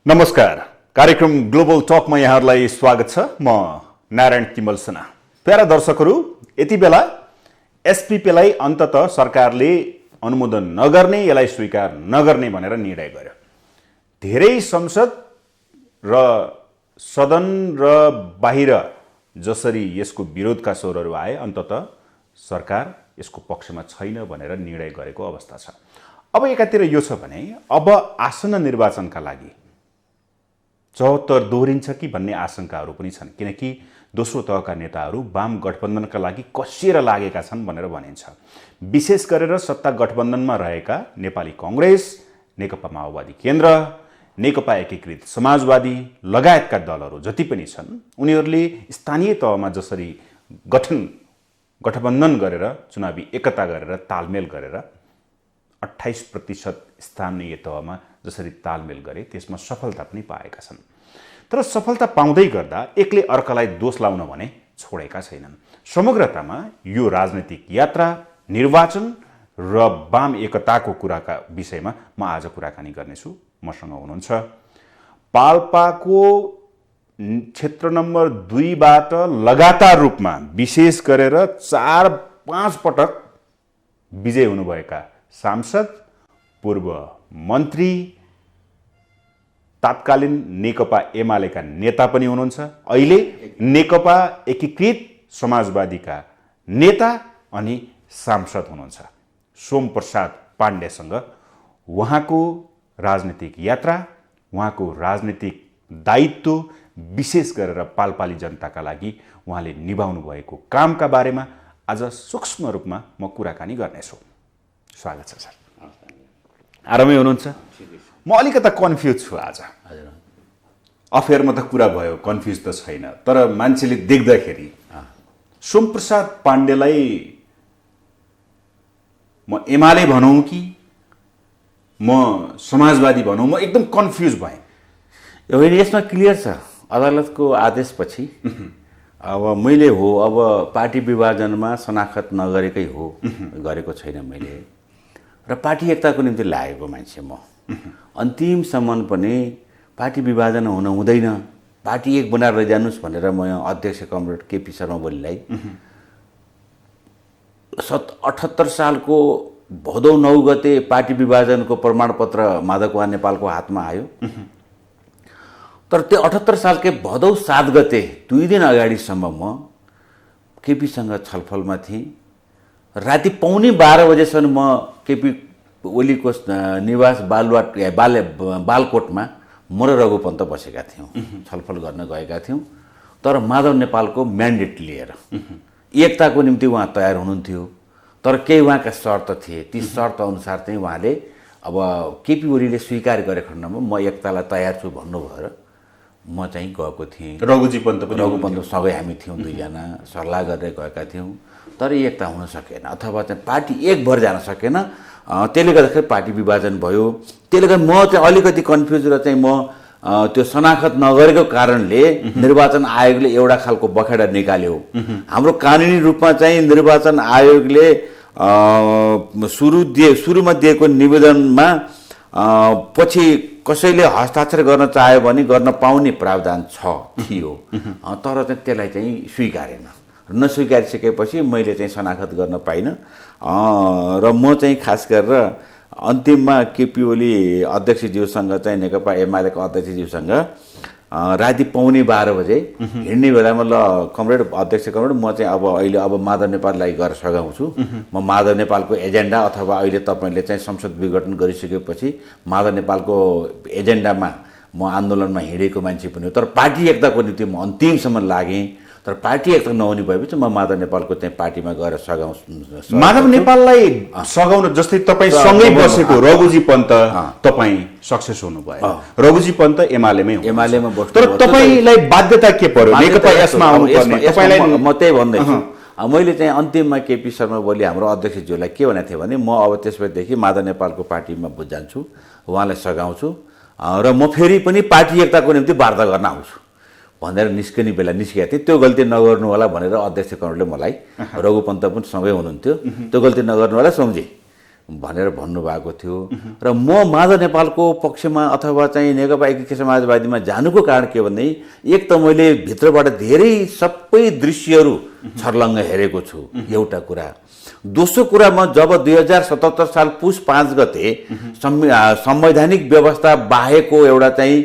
नमस्कार। कार्यक्रम ग्लोबल टकमा यहाँहरूलाई स्वागत छ। म नारायण तिमल सेना। प्यारा दर्शकहरू, यति बेला एसपीपीलाई अन्ततः सरकारले अनुमोदन नगर्ने, यसलाई स्वीकार नगर्ने भनेर निर्णय गर्यो। धेरै संसद र सदन र बाहिर जसरी यसको विरोधका स्वरहरू आए, अन्ततः सरकार यसको पक्षमा छैन भनेर निर्णय गरेको अवस्था छ। अब एकातिर यो छ भने अब आसन्न निर्वाचनका लागि 74 दोहोरिन्छ कि भन्ने आशंकाहरू पनि छन्, किनकि दोस्रो तहका नेताहरू वाम गठबन्धनका लागि कसिएर लागेका छन् भनेर भनिन्छ। विशेष गरेर सत्ता गठबन्धनमा रहेका नेपाली कांग्रेस, नेकपा माओवादी केन्द्र, नेकपा एकीकृत समाजवादी लगायतका दलहरू जति पनि छन्, उनीहरूले स्थानीय तहमा जसरी गठबन्धन गरेर चुनावी एकता गरेर तालमेल गरेर 28% स्थानीय तहमा जसरी तालमेल गरे, त्यसमा सफलता पनि पाएका छन्। तर सफलता पाउँदै गर्दा एकले अर्कालाई दोष लाउन भने छोडेका छैनन्। समग्रतामा यो राजनीतिक यात्रा, निर्वाचन र वाम एकताको कुराका विषयमा म आज कुराकानी गर्नेछु। मसँग हुनुहुन्छ पाल्पाको क्षेत्र नम्बर 2 बाट लगातार रूपमा विशेष गरेर 4-5 पटक विजय हुनुभएका सांसद, पूर्व मन्त्री, तात्कालीन नेकपा एमालेका नेता पनि हुनुहुन्छ, अहिले नेकपा एकीकृत समाजवादीका नेता अनि सांसद हुनुहुन्छ सोमप्रसाद पाण्डेसँग उहाँको राजनीतिक यात्रा, उहाँको राजनीतिक दायित्व, विशेष गरेर पाल्पाली जनताका लागि उहाँले निभाउनु भएको कामका बारेमा आज सूक्ष्म रूपमा म कुराकानी गर्नेछु। स्वागत छ सर। आरामै हुनुहुन्छ? म अलिकता कन्फ्युज छु आज। अफेयरमा त कुरा भयो, कन्फ्युज त छैन, तर मान्छेले देख्दाखेरि सोमप्रसाद पाण्डेलाई म एमाले भनौँ कि म समाजवादी भनौँ, म एकदम कन्फ्युज भएँ। होइन, यसमा क्लियर छ। अदालतको आदेशपछि अब मैले अब पार्टी विभाजनमा शनाखत नगरेकै हो, गरेको छैन मैले, र पार्टी एकताको निम्ति लागेको मान्छे म। अन्तिमसम्म पनि पार्टी विभाजन हुन हुँदैन, पार्टी एक बनाएर लैजानुस् भनेर म अध्यक्ष कमरेड केपी शर्मा ओलीलाई 78 सालको भदौ 9 गते पार्टी विभाजनको प्रमाणपत्र माधव नेपालको हातमा आयो। तर त्यो 78 सालकै भदौ 7 गते 2 दिन अगाडिसम्म म केपीसँग छलफलमा थिएँ। राति पौने 12 बजेसम्म म केपी ओलीको निवास बालकोटमा म र रघु पन्त बसेका थियौँ, छलफल गर्न गएका थियौँ। तर माधव नेपालको म्यान्डेट लिएर एकताको निम्ति उहाँ तयार हुनुहुन्थ्यो, तर केही उहाँका शर्त थिए। ती शर्त अनुसार चाहिँ उहाँले अब केपी ओलीले स्वीकार गरे खण्डमा म एकतालाई तयार छु भन्नुभएर म चाहिँ गएको थिएँ। रघुजी पन्तसँगै हामी थियौँ, 2 जना सल्लाह गरेर गएका थियौँ। तर एकता हुन सकेन, अथवा चाहिँ पार्टी एक भर जान सकेन। त्यसले गर्दाखेरि पार्टी विभाजन भयो। त्यसले गर्दा म चाहिँ अलिकति कन्फ्युज र चाहिँ म त्यो शनाखत नगरेको कारणले निर्वाचन आयोगले एउटा खालको बखेडा निकाल्यो। हाम्रो कानुनी रूपमा चाहिँ निर्वाचन आयोगले सुरुमा दिएको निवेदनमा पछि कसैले हस्ताक्षर गर्न चाह्यो भने गर्न पाउने प्रावधान थियो, तर चाहिँ त्यसलाई चाहिँ स्वीकारेन। नस्वीकारिसकेपछि मैले चाहिँ शनाखत गर्न पाइनँ र म चाहिँ खास गरेर अन्तिममा केपी ओली अध्यक्षज्यूसँग चाहिँ नेकपा एमालेको अध्यक्षज्यूसँग राति पौने 12 बजे हिँड्ने बेलामा ल कमरेड अध्यक्ष कमरेड, म चाहिँ अहिले माधव नेपाललाई गएर सघाउँछु। म माधव नेपालको एजेन्डा अथवा अहिले तपाईँले चाहिँ संसद विघटन गरिसकेपछि माधव नेपालको एजेन्डामा म आन्दोलनमा हिँडेको मान्छे पनि हो। तर पार्टी एकताको निम्ति म अन्तिमसम्म लागेँ। तर पार्टी एकता नहुने भएपछि म माधव नेपालको चाहिँ पार्टीमा गएर सघाउँछु। माधव नेपाललाई सघाउन, जस्तै तपाईँ सँगै बसेको रघुजी पन्त तपाईँ सक्सेस हुनुभयो। रघुजी पन्त एमालेमा बस्नु, तर तपाईँलाई बाध्यता के पर्यो नेकपा यसमा आउनुपर्ने? तपाईलाई म त्यही भन्दैछु। मैले चाहिँ अन्तिममा केपी शर्मा ओली हाम्रो अध्यक्षज्यूलाई के भनेको थिएँ भने म अब त्यसपछि माधव नेपालको पार्टीमा जान्छु, उहाँलाई सघाउँछु र म फेरि पनि पार्टी एकताको निम्ति वार्ता गर्न आउँछु भनेर निस्किने बेला निस्केका थिएँ। त्यो गल्ती नगर्नु होला भनेर अध्यक्ष कमरेडले मलाई, रघु पन्त पनि सँगै हुनुहुन्थ्यो, त्यो गल्ती नगर्नु होला सम्झे भनेर भन्नुभएको थियो र म माधव नेपालको पक्षमा अथवा चाहिँ नेकपा एकीकृत समाजवादीमा जानुको कारण के भन्दै एक त मैले भित्रबाट धेरै सबै दृश्यहरू छर्लङ्ग हेरेको छु एउटा कुरा। दोस्रो कुरा म जब 2077 साल पुस 5 गते संवैधानिक व्यवस्था बाहेकको एउटा चाहिँ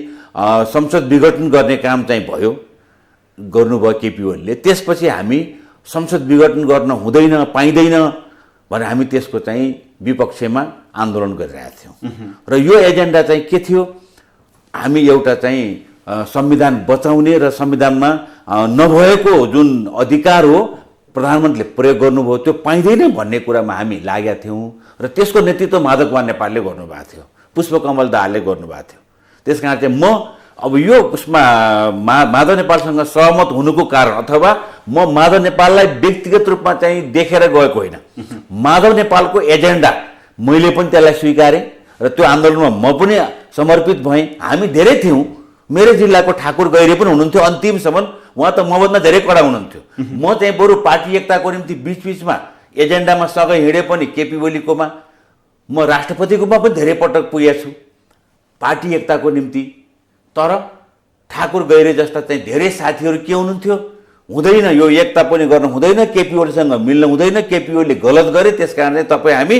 संसद विघटन गर्ने काम चाहिँ गर्नुभयो केपी ओलीले, त्यसपछि हामी संसद विघटन गर्न हुँदैन पाइँदैन भनेर हामी त्यसको चाहिँ विपक्षमा आन्दोलन गरिरहेका थियौँ र यो एजेन्डा चाहिँ के थियो, हामी एउटा चाहिँ संविधान बचाउने र संविधानमा नभएको जुन अधिकार हो प्रधानमन्त्रीले प्रयोग गर्नुभयो त्यो पाइँदैन भन्ने कुरामा हामी लागेका थियौँ र त्यसको नेतृत्व माधव कुमार नेपालले गर्नुभएको थियो, पुष्पकमल दाहालले गर्नुभएको थियो। त्यस कारण चाहिँ म अब यो उसमा माधव नेपालसँग सहमत हुनुको कारण अथवा म माधव नेपाललाई व्यक्तिगत रूपमा चाहिँ देखेर गएको होइन, माधव नेपालको एजेन्डा मैले पनि त्यसलाई स्वीकारेँ र त्यो आन्दोलनमा म पनि समर्पित भएँ। हामी धेरै थियौँ, मेरो जिल्लाको ठाकुर गैरे पनि हुनुहुन्थ्यो अन्तिमसम्म, उहाँ त मभन्दा धेरै कडा हुनुहुन्थ्यो। म चाहिँ बरु पार्टी एकताको निम्ति बिचबिचमा एजेन्डामा सँगै हिँडे पनि केपी ओलीकोमा, म राष्ट्रपतिकोमा पनि धेरै पटक पुगेको छु पार्टी एकताको निम्ति। तर ठाकुर गैरे जस्ता चाहिँ धेरै साथीहरू के हुनुहुन्थ्यो, हुँदैन यो एकता पनि गर्न हुँदैन, केपी ओलीसँग मिल्न हुँदैन, केपी ओलीले गलत गरे त्यस कारण चाहिँ तपाईँ हामी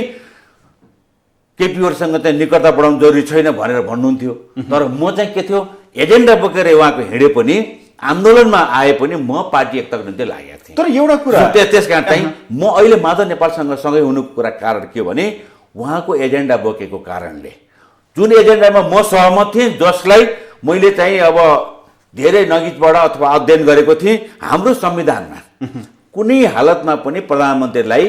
केपी ओलीसँग चाहिँ निकटता बढाउनु जरुरी छैन भनेर भन्नुहुन्थ्यो। तर म चाहिँ के थियो, एजेन्डा बोकेर उहाँको हिँडे पनि आन्दोलनमा आए पनि म पार्टी एकताको निम्ति लागेको थिएँ। तर एउटा कुरा त्यस कारण चाहिँ म अहिले माधव नेपालसँग सँगै हुनुको कुरा कारण के हो भने उहाँको एजेन्डा बोकेको कारणले, जुन एजेन्डामा म सहमत थिएँ, जसलाई मैले चाहिँ अब धेरै नजिकबाट अथवा अध्ययन गरेको थिएँ, हाम्रो संविधानमा कुनै हालतमा पनि प्रधानमन्त्रीलाई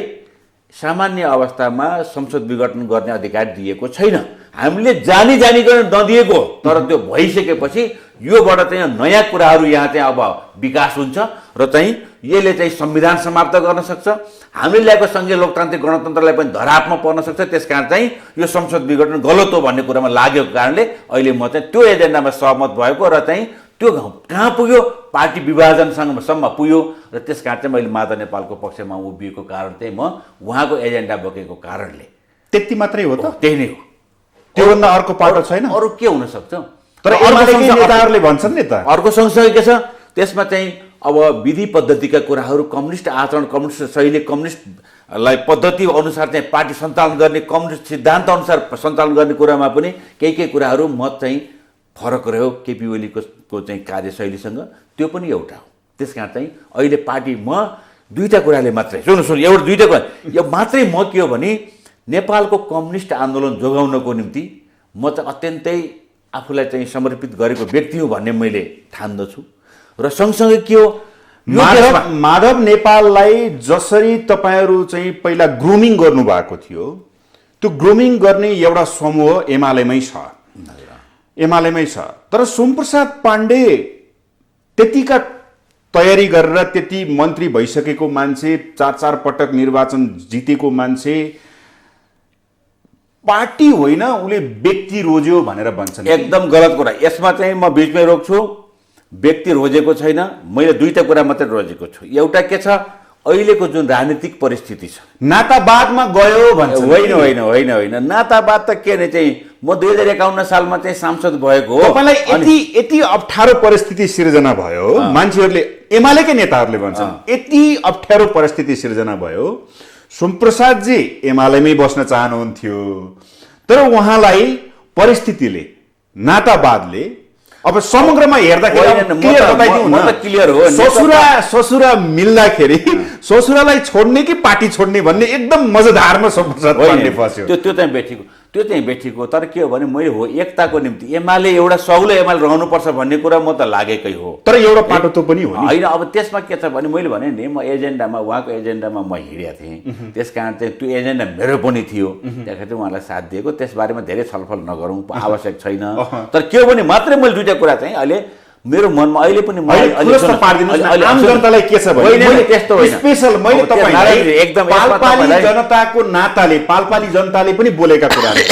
सामान्य अवस्थामा संसद विघटन गर्ने अधिकार दिएको छैन। हामीले जानिकन नदिएको, तर त्यो भइसकेपछि योबाट चाहिँ नयाँ कुराहरू यहाँ चाहिँ अब विकास हुन्छ र चाहिँ यसले चाहिँ संविधान समाप्त गर्न सक्छ, हामीले ल्याएको सङ्घीय लोकतान्त्रिक गणतन्त्रलाई पनि धरापमा पर्न सक्छ। त्यसकारण चाहिँ यो संसद विघटन गलत हो भन्ने कुरामा लागेको कारणले अहिले म चाहिँ त्यो एजेन्डामा सहमत भएको र चाहिँ त्यो कहाँ पुग्यो, पार्टी विभाजनसँगसम्म पुग्यो र त्यस कारण चाहिँ मैले माधव नेपालको पक्षमा उभिएको कारण चाहिँ म उहाँको एजेन्डा बोकेको कारणले। त्यति मात्रै हो त? त्यही नै हो, त्योभन्दा अर्को पाटो छैन। अरू के हुन सक्छ? तर नेताहरूले भन्छन् नि त अर्को सँगसँगै के छ, त्यसमा चाहिँ अब विधि पद्धतिका कुराहरू, कम्युनिस्ट आचरण, कम्युनिस्ट शैली, कम्युनिस्टलाई पद्धति अनुसार चाहिँ पार्टी सञ्चालन गर्ने, कम्युनिस्ट सिद्धान्त अनुसार सञ्चालन गर्ने कुरामा पनि केही कुराहरू मत चाहिँ फरक रह्यो केपी ओलीको चाहिँ कार्यशैलीसँग, त्यो पनि एउटा हो। त्यस कारण चाहिँ अहिले पार्टी म दुईवटा कुराले मात्रै एउटा दुईवटा कुरा यो मात्रै म के हो भने नेपालको कम्युनिस्ट आन्दोलन जोगाउनको निम्ति म चाहिँ अत्यन्तै आफूलाई चाहिँ समर्पित गरेको व्यक्ति हो भन्ने मैले ठान्दछु। र सँगसँगै के हो, माधव नेपाललाई जसरी तपाईँहरू चाहिँ पहिला ग्रुमिङ गर्नुभएको थियो, त्यो ग्रुमिङ गर्ने एउटा समूह एमालेमै छ। तर सोमप्रसाद पाण्डे त्यतिका तयारी गरेर त्यति मन्त्री भइसकेको मान्छे, 4 पटक निर्वाचन जितेको मान्छे, पार्टी होइन उसले व्यक्ति रोज्यो भनेर भन्छन्। एकदम गलत कुरा। यसमा चाहिँ म बिचमै रोक्छु, व्यक्ति रोजेको छैन, मैले दुईटा कुरा मात्रै रोजेको छु। एउटा के छ, अहिलेको जुन राजनीतिक परिस्थिति छ, नातावादमा गयो भन्छ। होइन, नातावाद त के नै चाहिँ म 2051 सालमा चाहिँ सांसद भएको हो। तपाईँलाई यति अप्ठ्यारो परिस्थिति सिर्जना भयो, मान्छेहरूले एमालेकै नेताहरूले भन्छन् यति अप्ठ्यारो परिस्थिति सिर्जना भयो, सोमप्रसादजी एमालेमै बस्न चाहनुहुन्थ्यो, तर उहाँलाई परिस्थितिले, नातावादले अब समग्रमा हेर्दाखेरि क्लियर हो, ससुरा मिल्दाखेरि ससुरालाई छोड्ने कि पार्टी छोड्ने भन्ने एकदम मजेदारमा सोमप्रसाद पाण्डे फस्यो। त्यो चाहिँ बेठीको। तर के हो भने मैले हो एकताको निम्ति एमाले एउटा सौलो एमाले रहनुपर्छ भन्ने कुरा म त लागेकै हो। तर एउटा पाटो त पनि होइन। अब त्यसमा के छ भने मैले भने नि म एजेन्डामा उहाँको एजेन्डामा म हिँडेको थिएँ, त्यस कारण चाहिँ त्यो एजेन्डा मेरो पनि थियो, त्यहाँखेरि चाहिँ उहाँलाई साथ दिएको। त्यसबारेमा धेरै छलफल नगरौँ, आवश्यक छैन। तर के हो भने मात्रै मैले दुईवटा कुरा चाहिँ अहिले मेरो मनमा अहिले पनि आम जनतालाई के छ भने स्पेशल मैले तपाईलाई एकदम पाल्पाली जनताको नाताले, पाल्पाली जनताले पनि बोलेका कुराले,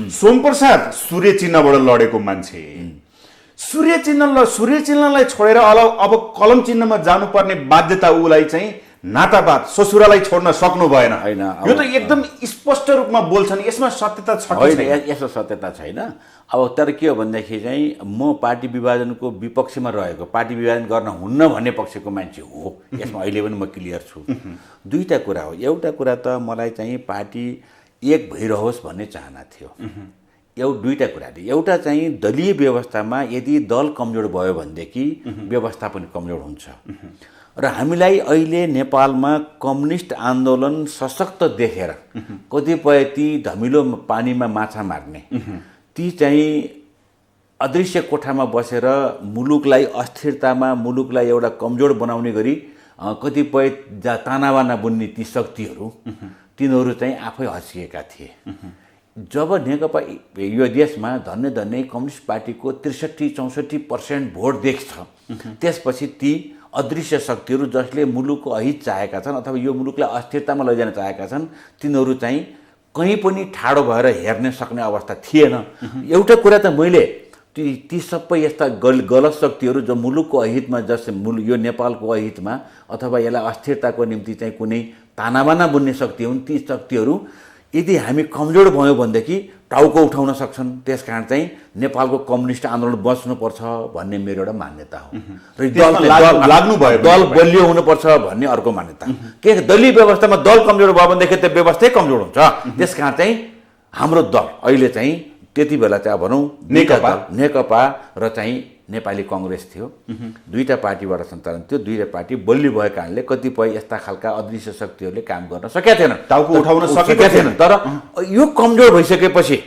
सोमप्रसाद सूर्य चिन्हबाट लडेको मान्छे, सूर्य चिन्हलाई छोडेर अब कलम चिन्हमा जानुपर्ने बाध्यता उलाई चाहिँ नातावाद ससुरालाई छोड्न सक्नु भएन होइन, यो त एकदम स्पष्ट रूपमा बोल्छन् यसमा सत्यता छ कि होइन, छैन? यसो सत्यता छैन। अब तर के हो भनेदेखि चाहिँ म पार्टी विभाजनको विपक्षमा रहेको, पार्टी विभाजन गर्न हुन्न भन्ने पक्षको मान्छे हो, यसमा अहिले पनि म क्लियर छु। दुईटा कुरा हो। एउटा कुरा त मलाई चाहिँ पार्टी एक भइरहोस् भन्ने चाहना थियो। दुईटा कुरा थियो। एउटा चाहिँ दलीय व्यवस्थामा यदि दल कमजोर भयो भनेदेखि व्यवस्था पनि कमजोर हुन्छ र हामीलाई अहिले नेपालमा कम्युनिस्ट आन्दोलन सशक्त देखेर कतिपय ती धमिलो पानीमा माछा मार्ने ती चाहिँ अदृश्य कोठामा बसेर मुलुकलाई अस्थिरतामा, मुलुकलाई एउटा कमजोर बनाउने गरी कतिपय तानाबाना बुन्ने ती शक्तिहरू तिनीहरू चाहिँ आफै हँसिएका थिए। जब नेकपा यो देशमा धन्य धन्य कम्युनिस्ट पार्टीको 63-64% भोट देख्छ, त्यसपछि ती अदृश्य शक्तिहरू जसले मुलुकको अहित चाहेका छन् अथवा यो मुलुकलाई अस्थिरतामा लैजान चाहेका छन्, तिनीहरू चाहिँ कहीँ पनि ठाडो भएर हेर्न सक्ने अवस्था थिएन। एउटा कुरा त मैले ती सबै यस्ता गलत शक्तिहरू जो मुलुकको अहितमा, जस्तै यो नेपालको अहितमा अथवा यसलाई अस्थिरताको निम्ति चाहिँ कुनै तानाबाना बुन्ने शक्ति हुन्, ती शक्तिहरू यदि हामी कमजोर भयौँ भनेदेखि टाउको उठाउन सक्छन्। त्यसकारण चाहिँ नेपालको कम्युनिस्ट आन्दोलन बच्नुपर्छ भन्ने मेरो एउटा मान्यता हो र दल बलियो हुनुपर्छ भन्ने अर्को मान्यता। के दलीय व्यवस्थामा दल कमजोर भयो भनेदेखि त्यो व्यवस्थै कमजोर हुन्छ। त्यसकारण चाहिँ हाम्रो दल अहिले चाहिँ त्यति बेला चाहिँ भनौँ नेकपा र चाहिँ नेपाली कङ्ग्रेस थियो, दुईटा पार्टीबाट सञ्चालन थियो। दुईटा पार्टी बलियो भएको कारणले कतिपय यस्ता खालका अदृश्य शक्तिहरूले काम गर्न सकेका थिएनन्, टाउको उठाउन सकेका थिएनन्। तर यो कमजोर भइसकेपछि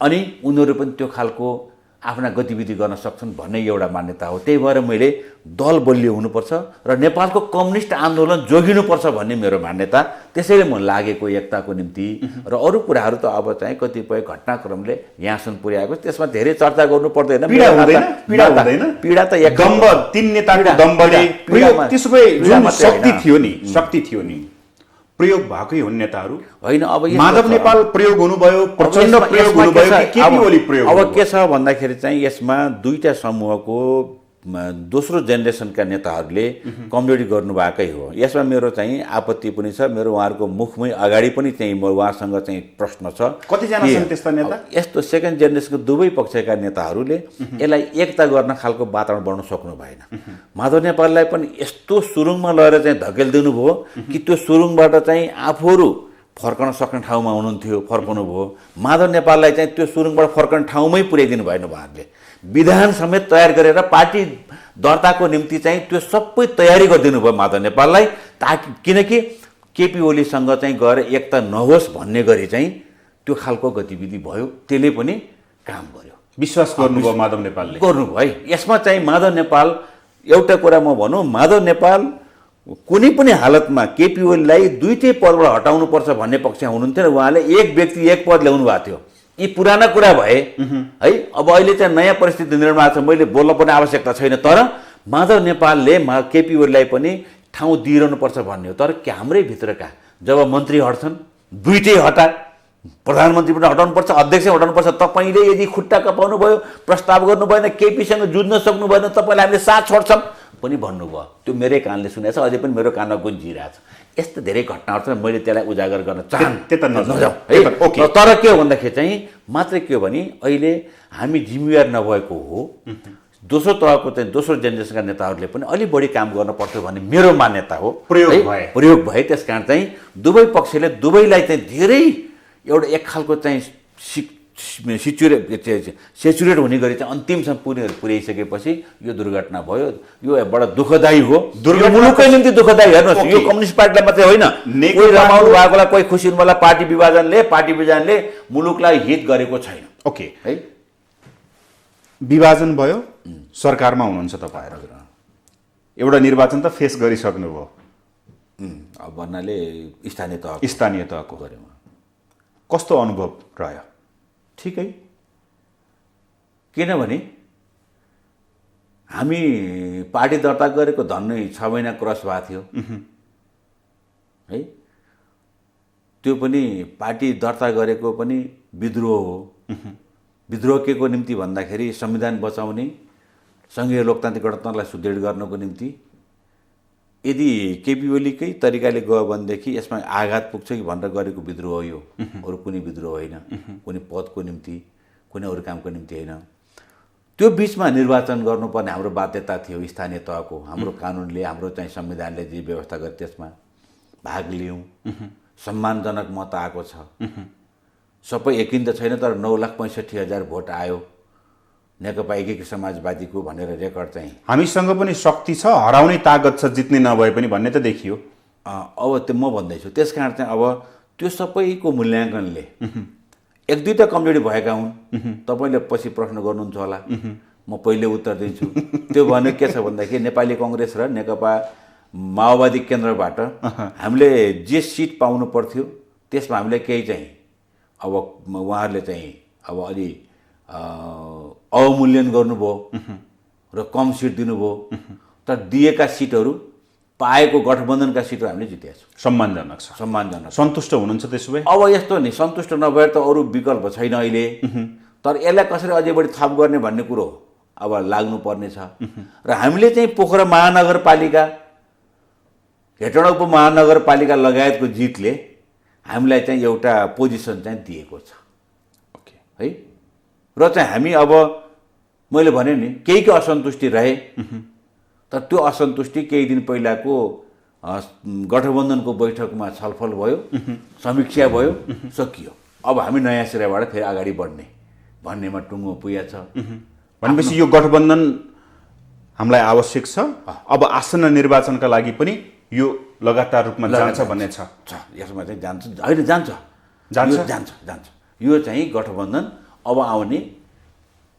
अनि उनीहरू पनि त्यो खालको आफ्ना गतिविधि गर्न सक्छन् भन्ने एउटा मान्यता हो। त्यही भएर मैले दल बलियो हुनुपर्छ र नेपालको कम्युनिस्ट आन्दोलन जोगिनुपर्छ भन्ने मेरो मान्यता। त्यसैले म लागेको एकताको निम्ति र अरू कुराहरू त अब चाहिँ कतिपय घटनाक्रमले यहाँसम्म पुर्याएको, त्यसमा धेरै चर्चा गर्नु पर्दैन। पीडा त एक दम्ब, तीन नेताको दम्बले त्यसो भए जुन शक्ति थियो नि प्रयोग भएकै हुन् नेताहरू होइन। अब माधव नेपाल प्रयोग हुनुभयो, प्रचण्ड प्रयोग हुनुभयो कि केपी ओली प्रयोग? अब के छ भन्दाखेरि चाहिँ यसमा दुईटा समूहको दोस्रो जेनेरेसनका नेताहरूले कमजोरी गर्नुभएकै हो। यसमा मेरो चाहिँ आपत्ति पनि छ। मेरो उहाँहरूको मुखमै अगाडि पनि चाहिँ उहाँसँग चाहिँ प्रश्न छ। कतिजना छन् त्यस्ता नेता? यस्तो सेकेन्ड जेनेरेसनको दुवै पक्षका नेताहरूले यसलाई एकता गर्न खालको वातावरण बनाउन सक्नु भएन। माधव नेपाललाई पनि यस्तो सुरुङमा लगेर चाहिँ धकेलिदिनु भयो कि त्यो सुरुङबाट चाहिँ आफूहरू फर्कन सक्ने ठाउँमा हुनुहुन्थ्यो, फर्कनु भयो। माधव नेपाललाई चाहिँ त्यो सुरुङबाट फर्कने ठाउँमै पुर्याइदिनु भएन उहाँहरूले। विधान समेत तयार गरेर पार्टी दर्ताको निम्ति चाहिँ त्यो सबै तयारी गरिदिनु भयो माधव नेपाललाई, ताकि किनकि केपी ओलीसँग चाहिँ गएर एकता नहोस् भन्ने गरी चाहिँ त्यो खालको गतिविधि भयो। त्यसले पनि काम गर्यो। विश्वास गर्नुभयो माधव नेपालले? गर्नुभयो है। यसमा चाहिँ माधव नेपाल, एउटा कुरा म भनौँ, माधव नेपाल कुनै पनि हालतमा केपी ओलीलाई दुईटै पदबाट हटाउनुपर्छ भन्ने पक्षमा हुनुहुन्थ्यो। उहाँले एक व्यक्ति एक पद ल्याउनु भएको थियो। यी पुराना कुरा भए है। अब अहिले चाहिँ नयाँ परिस्थिति निर्माण छ, मैले बोल्न पनि आवश्यकता छैन। तर माधव नेपालले केपी ओलीलाई पनि ठाउँ दिइरहनुपर्छ भन्ने हो। तर हाम्रै भित्रका जब मन्त्री हट्छन्, दुईटै हटा, प्रधानमन्त्री पनि हटाउनुपर्छ, अध्यक्ष हटाउनुपर्छ। तपाईँले यदि खुट्टा कपाउनु भयो, प्रस्ताव गर्नु भएन, केपीसँग जुझ्न सक्नु भएन, तपाईँले हामीले साथ छोड्छौँ पनि भन्नुभयो। त्यो मेरै कानले सुनेको छ, अझै पनि मेरो कानमा गुन्जिरहेको छ। यस्तो धेरै घटनाहरू छ, मैले त्यसलाई उजागर गर्न चाहन्छु। तर के हो भन्दाखेरि चाहिँ मात्रै के हो भने अहिले हामी जिम्मेवार नभएको हो। दोस्रो तहको चाहिँ दोस्रो जेनेरेसनका नेताहरूले पनि अलिक बढी काम गर्न पर्थ्यो भन्ने मेरो मान्यता हो। प्रयोग भए। त्यस कारण चाहिँ दुवै पक्षले दुवैलाई चाहिँ धेरै एउटा एक खालको चाहिँ सेचुरेट हुने गरी चाहिँ अन्तिमसम्म पुर्याइसकेपछि यो दुर्घटना भयो। यो बडा दुःखदायी हो। मुलुककै निम्ति दुःखदायी। हेर्नुहोस्, यो कम्युनिस्ट पार्टीलाई मात्रै होइन, कोही रमाउनु भएकोलाई, कोही खुसी हुनुलाई पार्टी विभाजनले मुलुकलाई हित गरेको छैन। ओके है, विभाजन भयो, सरकारमा हुनुहुन्छ तपाईँहरू, एउटा निर्वाचन त फेस गरिसक्नुभयो। अब भन्नाले स्थानीय तहको गऱ्यौँ। कस्तो अनुभव रह्यो? ठिकै, किनभने हामी पार्टी दर्ता गरेको धन्नै 6 महिना क्रस भएको थियो है। त्यो पनि पार्टी दर्ता गरेको पनि विद्रोह हो। विद्रोह के को निम्ति भन्दाखेरि संविधान बचाउने, सङ्घीय लोकतान्त्रिक गणतन्त्रलाई सुदृढ गर्नको निम्ति यदि केपी ओलीकै तरिकाले गयो भनेदेखि यसमा आघात पुग्छ कि भनेर गरेको विद्रोह हो यो, अरू कुनै विद्रोह होइन, कुनै पदको निम्ति कुनै अरू कामको निम्ति होइन। त्यो बिचमा निर्वाचन गर्नुपर्ने हाम्रो बाध्यता थियो स्थानीय तहको। हाम्रो कानुनले, हाम्रो चाहिँ संविधानले जे व्यवस्था गरे त्यसमा भाग लियौँ। सम्मानजनक मत आएको छ। सबै एकिन त छैन, तर 9,65,000 भोट आयो नेकपा एकीकृत समाजवादीको भनेर रेकर्ड चाहिँ। हामीसँग पनि शक्ति छ, हराउने तागत छ, जित्ने नभए पनि भन्ने त देखियो। अब त्यो म भन्दैछु। त्यस कारण चाहिँ अब त्यो सबैको मूल्याङ्कनले एक दुईवटा कमजोरी भएका हुन्। तपाईँले पछि प्रश्न गर्नुहुन्छ होला, म पहिले उत्तर दिन्छु। त्यो भनेको के छ भन्दाखेरि नेपाली कङ्ग्रेस र नेकपा माओवादी केन्द्रबाट हामीले जे सिट पाउनु पर्थ्यो त्यसमा हामीले केही चाहिँ अब उहाँहरूले चाहिँ अब अलि अवमूल्यन गर्नुभयो र कम सिट दिनुभयो। तर दिएका सिटहरू, पाएको गठबन्धनका सिटहरू हामीले जितेका छौँ। सम्मानजनक छ, सम्मानजनक। सन्तुष्ट हुनुहुन्छ त्यसो भए? अब यस्तो नि, सन्तुष्ट नभएर त अरू विकल्प छैन अहिले। तर यसलाई कसरी अझै बढी थप गर्ने भन्ने कुरो अब लाग्नुपर्ने छ। र हामीले चाहिँ पोखरा महानगरपालिका, हेटौँडा उपमहानगरपालिका लगायतको जितले हामीलाई चाहिँ एउटा पोजिसन चाहिँ दिएको छ। ओके है। र चाहिँ हामी अब मैले भने नि केहीको असन्तुष्टि रहे, तर त्यो असन्तुष्टि केही दिन पहिलाको गठबन्धनको बैठकमा छलफल भयो, समीक्षा भयो, सकियो। अब हामी नयाँ सिराबाट फेरि अगाडि बढ्ने भन्नेमा टुङ्गो पुगेको छ। भनेपछि यो गठबन्धन हामीलाई आवश्यक छ। अब आसन्न निर्वाचनका लागि पनि यो लगातार रूपमा जान्छ भन्ने छ। यसमा चाहिँ जान्छ, होइन जान्छ, जान्छ। यो चाहिँ गठबन्धन अब आउने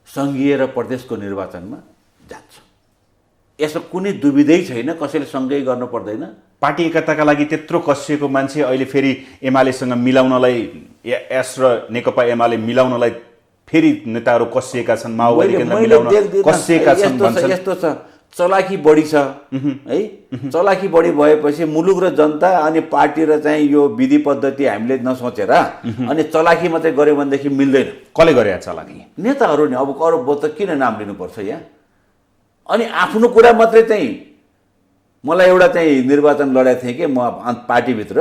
सङ्घीय र प्रदेशको निर्वाचनमा जान्छ। यसमा कुनै दुविधै छैन, कसैले सँगै गर्नु पर्दैन। पार्टी एकताका लागि त्यत्रो कसिएको मान्छे अहिले फेरि एमालेसँग मिलाउनलाई, एस र नेकपा एमाले मिलाउनलाई फेरि नेताहरू कसिएका छन्, माओवादी केन्द्र मिलाउन कसिएका छन् भन्छन्। यस्तो छ, चलाखी बढी छ है। चलाखी बढी भएपछि मुलुक र जनता अनि पार्टी र चाहिँ यो विधि पद्धति हामीले नसोचेर अनि चलाखी मात्रै गऱ्यो भनेदेखि मिल्दैन। कसले गरे चलाखी? नेताहरू नि। अब अरू त किन नाम लिनुपर्छ यहाँ? अनि आफ्नो कुरा मात्रै चाहिँ, मलाई एउटा चाहिँ निर्वाचन लडाएको थिएँ कि म पार्टीभित्र,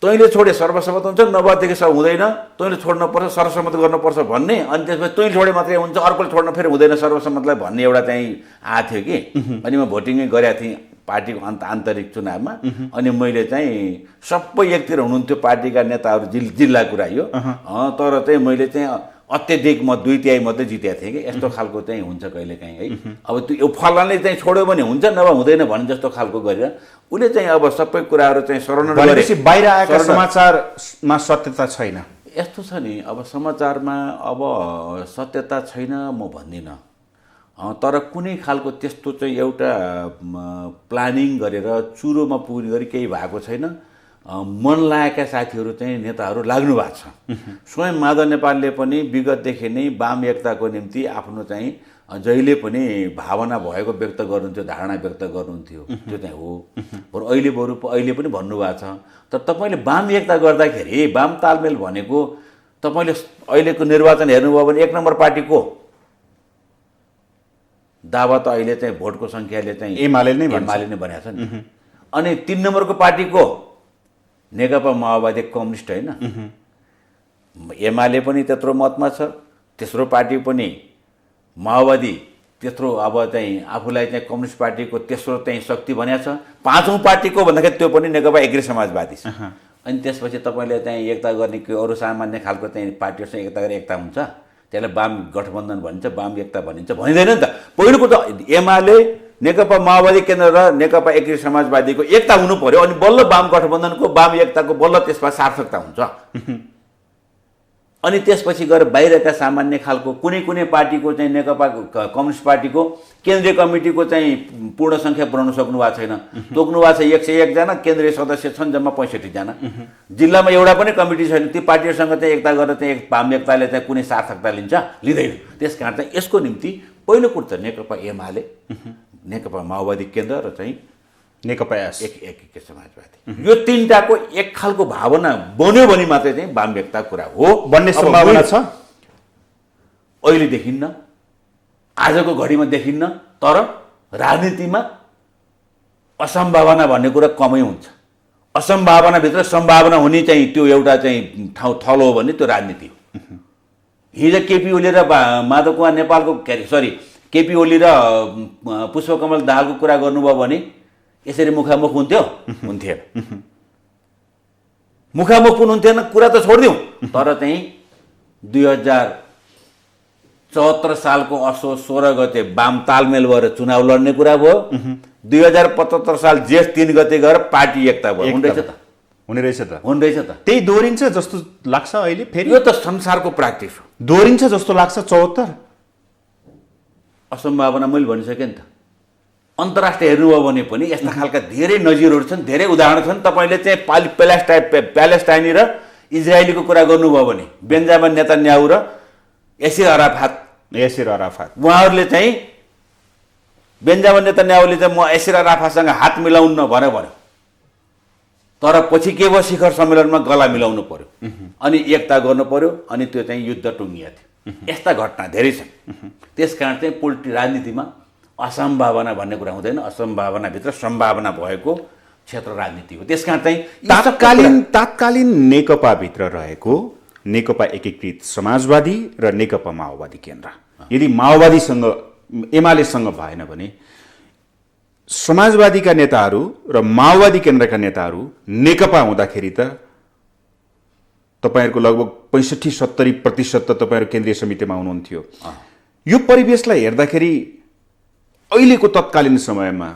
तैँले छोडे सर्वसम्मत हुन्छ, नभएदेखि सब हुँदैन, तैँले छोड्नुपर्छ, सर्वसम्मत गर्नुपर्छ भन्ने, अनि त्यसपछि तैँले छोडे मात्रै हुन्छ, अर्कोले छोड्न फेरि हुँदैन सर्वसम्मतलाई भन्ने एउटा चाहिँ आएको थियो कि। अनि म भोटिङै गरेको थिएँ पार्टीको आन्तरिक चुनावमा। अनि मैले चाहिँ सबै एकतिर हुनुहुन्थ्यो पार्टीका नेताहरू, जिल्ला कुरा यो। तर चाहिँ मैले चाहिँ अत्याधिक म 2/3 मात्रै जितेको थिएँ कि। यस्तो खालको चाहिँ हुन्छ कहिलेकाहीँ है। अब त्यो फलानले चाहिँ छोड्यो भने हुन्छ, नभए हुँदैन भने जस्तो खालको गरेर उसले चाहिँ अब सबै कुराहरू चाहिँ शरण गरे। बाहिर आएका समाचारमा सत्यता छैन। यस्तो छ नि, अब समाचारमा अब सत्यता छैन म भन्दिनँ, तर कुनै खालको त्यस्तो चाहिँ एउटा प्लानिङ गरेर चुरोमा पुग्ने गरी केही भएको छैन। मन लागेका साथीहरू चाहिँ नेताहरू लाग्नु भएको छ। स्वयं माधव नेपालले पनि विगतदेखि नै वाम एकताको निम्ति आफ्नो चाहिँ जहिले पनि भावना भएको व्यक्त गर्नुहुन्थ्यो, धारणा व्यक्त गर्नुहुन्थ्यो। त्यो चाहिँ हो। बरु अहिले पनि भन्नुभएको छ। तर तपाईँले वाम एकता गर्दाखेरि वाम तालमेल भनेको तपाईँले अहिलेको निर्वाचन हेर्नुभयो भने 1 नम्बर पार्टीको दावा त अहिले चाहिँ भोटको सङ्ख्याले चाहिँ एमाले नै भनेको छ नि। अनि 3 नम्बरको पार्टीको नेकपा माओवादी कम्युनिस्ट होइन, एमाले पनि त्यत्रो मतमा छ, तेस्रो पार्टी पनि माओवादी त्यत्रो अब चाहिँ आफूलाई चाहिँ कम्युनिस्ट पार्टीको तेस्रो चाहिँ शक्ति भनेको छ। 5औं पार्टीको भन्दाखेरि त्यो पनि नेकपा एकीकृत समाजवादी छ। अनि त्यसपछि तपाईँले चाहिँ एकता गर्ने के अरू सामान्य खालको चाहिँ पार्टीहरूसँग एकता गरेर एकता हुन्छ, त्यसलाई वाम गठबन्धन भनिन्छ, वाम एकता भनिन्छ, भनिँदैन नि त। पहिलोको त एमाले, नेकपा माओवादी केन्द्र र नेकपा एकीकृत समाजवादीको एकता हुनु पर्यो, अनि बल्ल वाम गठबन्धनको वाम एकताको बल्ल त्यसमा सार्थकता हुन्छ। अनि त्यसपछि गएर बाहिरका सामान्य खालको कुनै पार्टीको चाहिँ नेकपा कम्युनिस्ट पार्टीको केन्द्रीय कमिटीको चाहिँ पूर्ण सङ्ख्या बनाउन सक्नु भएको छैन। तोक्नु भएको छ 101 जना, केन्द्रीय सदस्य छन् जम्मा 65 जना। जिल्लामा एउटा पनि कमिटी छैन। ती पार्टीहरूसँग चाहिँ एकता गरेर चाहिँ वाम एकताले चाहिँ कुनै सार्थकता लिन्छ, लिँदैन। त्यस कारण चाहिँ यसको निम्ति पहिलो कुरो त नेकपा एमाले, नेकपा माओवादी केन्द्र र चाहिँ नेकपा एकीकृत समाजवादी, यो तीनटाको एक खालको भावना बन्यो भने मात्रै चाहिँ वाम एकता कुरा हो बन्ने सम्भावना छ। अहिले देखिन्न, आजको घडीमा देखिन्न, तर राजनीतिमा असम्भावना भन्ने कुरा कमै हुन्छ। असम्भावनाभित्र सम्भावना हुने चाहिँ त्यो एउटा चाहिँ ठाउँ थलो हो भने त्यो राजनीति हो। हिजो केपी ओली र माधव कुमार नेपालको केपी ओली र पुष्पकमल दाहालको कुरा गर्नुभयो भने यसरी मुखामुख हुन्थेन। मुखामुख पनि हुन्थेन, कुरा त छोडिदिउँ। तर चाहिँ 2074 सालको असोज 16 गते वाम तालमेल भएर चुनाव लड्ने कुरा भयो। 2075 साल जेठ 3 गते गएर पार्टी एकता भयो। हुने रहेछ त। त्यही दोहोरिन्छ जस्तो लाग्छ अहिले फेरि। यो त संसारको प्र्याक्टिस हो। दोहोरिन्छ जस्तो लाग्छ 74। असम्भावना मैले भनिसकेँ नि त। अन्तर्राष्ट्रिय हेर्नुभयो भने पनि यस्ता खालका धेरै नजिरहरू छन्, धेरै उदाहरण छन्। तपाईँले चाहिँ प्यालेस्टाइनी र इजरायलीको कुरा गर्नुभयो भने बेन्जामिन नेतन्याहु र यासिर अराफात उहाँहरूले चाहिँ बेन्जामिन नेतन्याहुले चाहिँ म यासिर अराफातसँग हात मिलाउन भन्यो। तर पछि के भयो, शिखर सम्मेलनमा गला मिलाउनु पर्यो, अनि एकता गर्नु पर्यो, अनि त्यो चाहिँ युद्ध टुङ्गिया थियो। यस्ता घटना धेरै छन्। त्यसकारण चाहिँ राजनीतिमा असम्भावना भन्ने कुरा हुँदैन। असम्भावनाभित्र सम्भावना भएको क्षेत्र राजनीति हो। त्यसकारण चाहिँ तात्कालीन नेकपाभित्र रहेको नेकपा एकीकृत समाजवादी र नेकपा माओवादी केन्द्र, यदि माओवादीसँग एमालेसँग भएन भने समाजवादीका नेताहरू र माओवादी केन्द्रका नेताहरू नेकपा हुँदाखेरि त तपाईँहरूको लगभग 65-70% त तपाईँहरू केन्द्रीय समितिमा हुनुहुन्थ्यो। यो परिवेशलाई हेर्दाखेरि अहिलेको तत्कालीन समयमा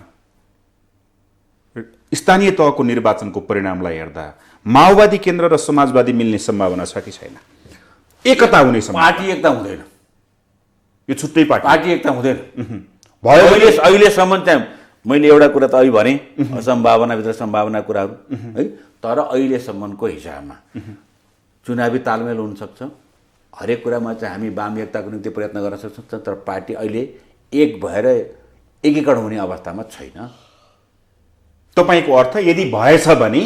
स्थानीय तहको निर्वाचनको परिणामलाई हेर्दा माओवादी केन्द्र र समाजवादी मिल्ने सम्भावना छ कि छैन? एकता हुने सम्भावना? पार्टी एकता हुँदैन। यो छुट्टै पार्टी एकता हुँदैन। भयो अहिलेसम्म चाहिँ मैले एउटा कुरा त अहिले भने असम्भावनाभित्र सम्भावना कुराहरू है। तर अहिलेसम्मको हिसाबमा चुनावी तालमेल हुनसक्छ, हरेक कुरामा चाहिँ हामी वाम एकताको निम्ति प्रयत्न गर्न सक्छौँ। तर पार्टी अहिले एक भएर एकीकरण हुने अवस्थामा छैन। तपाईँको अर्थ यदि भएछ भने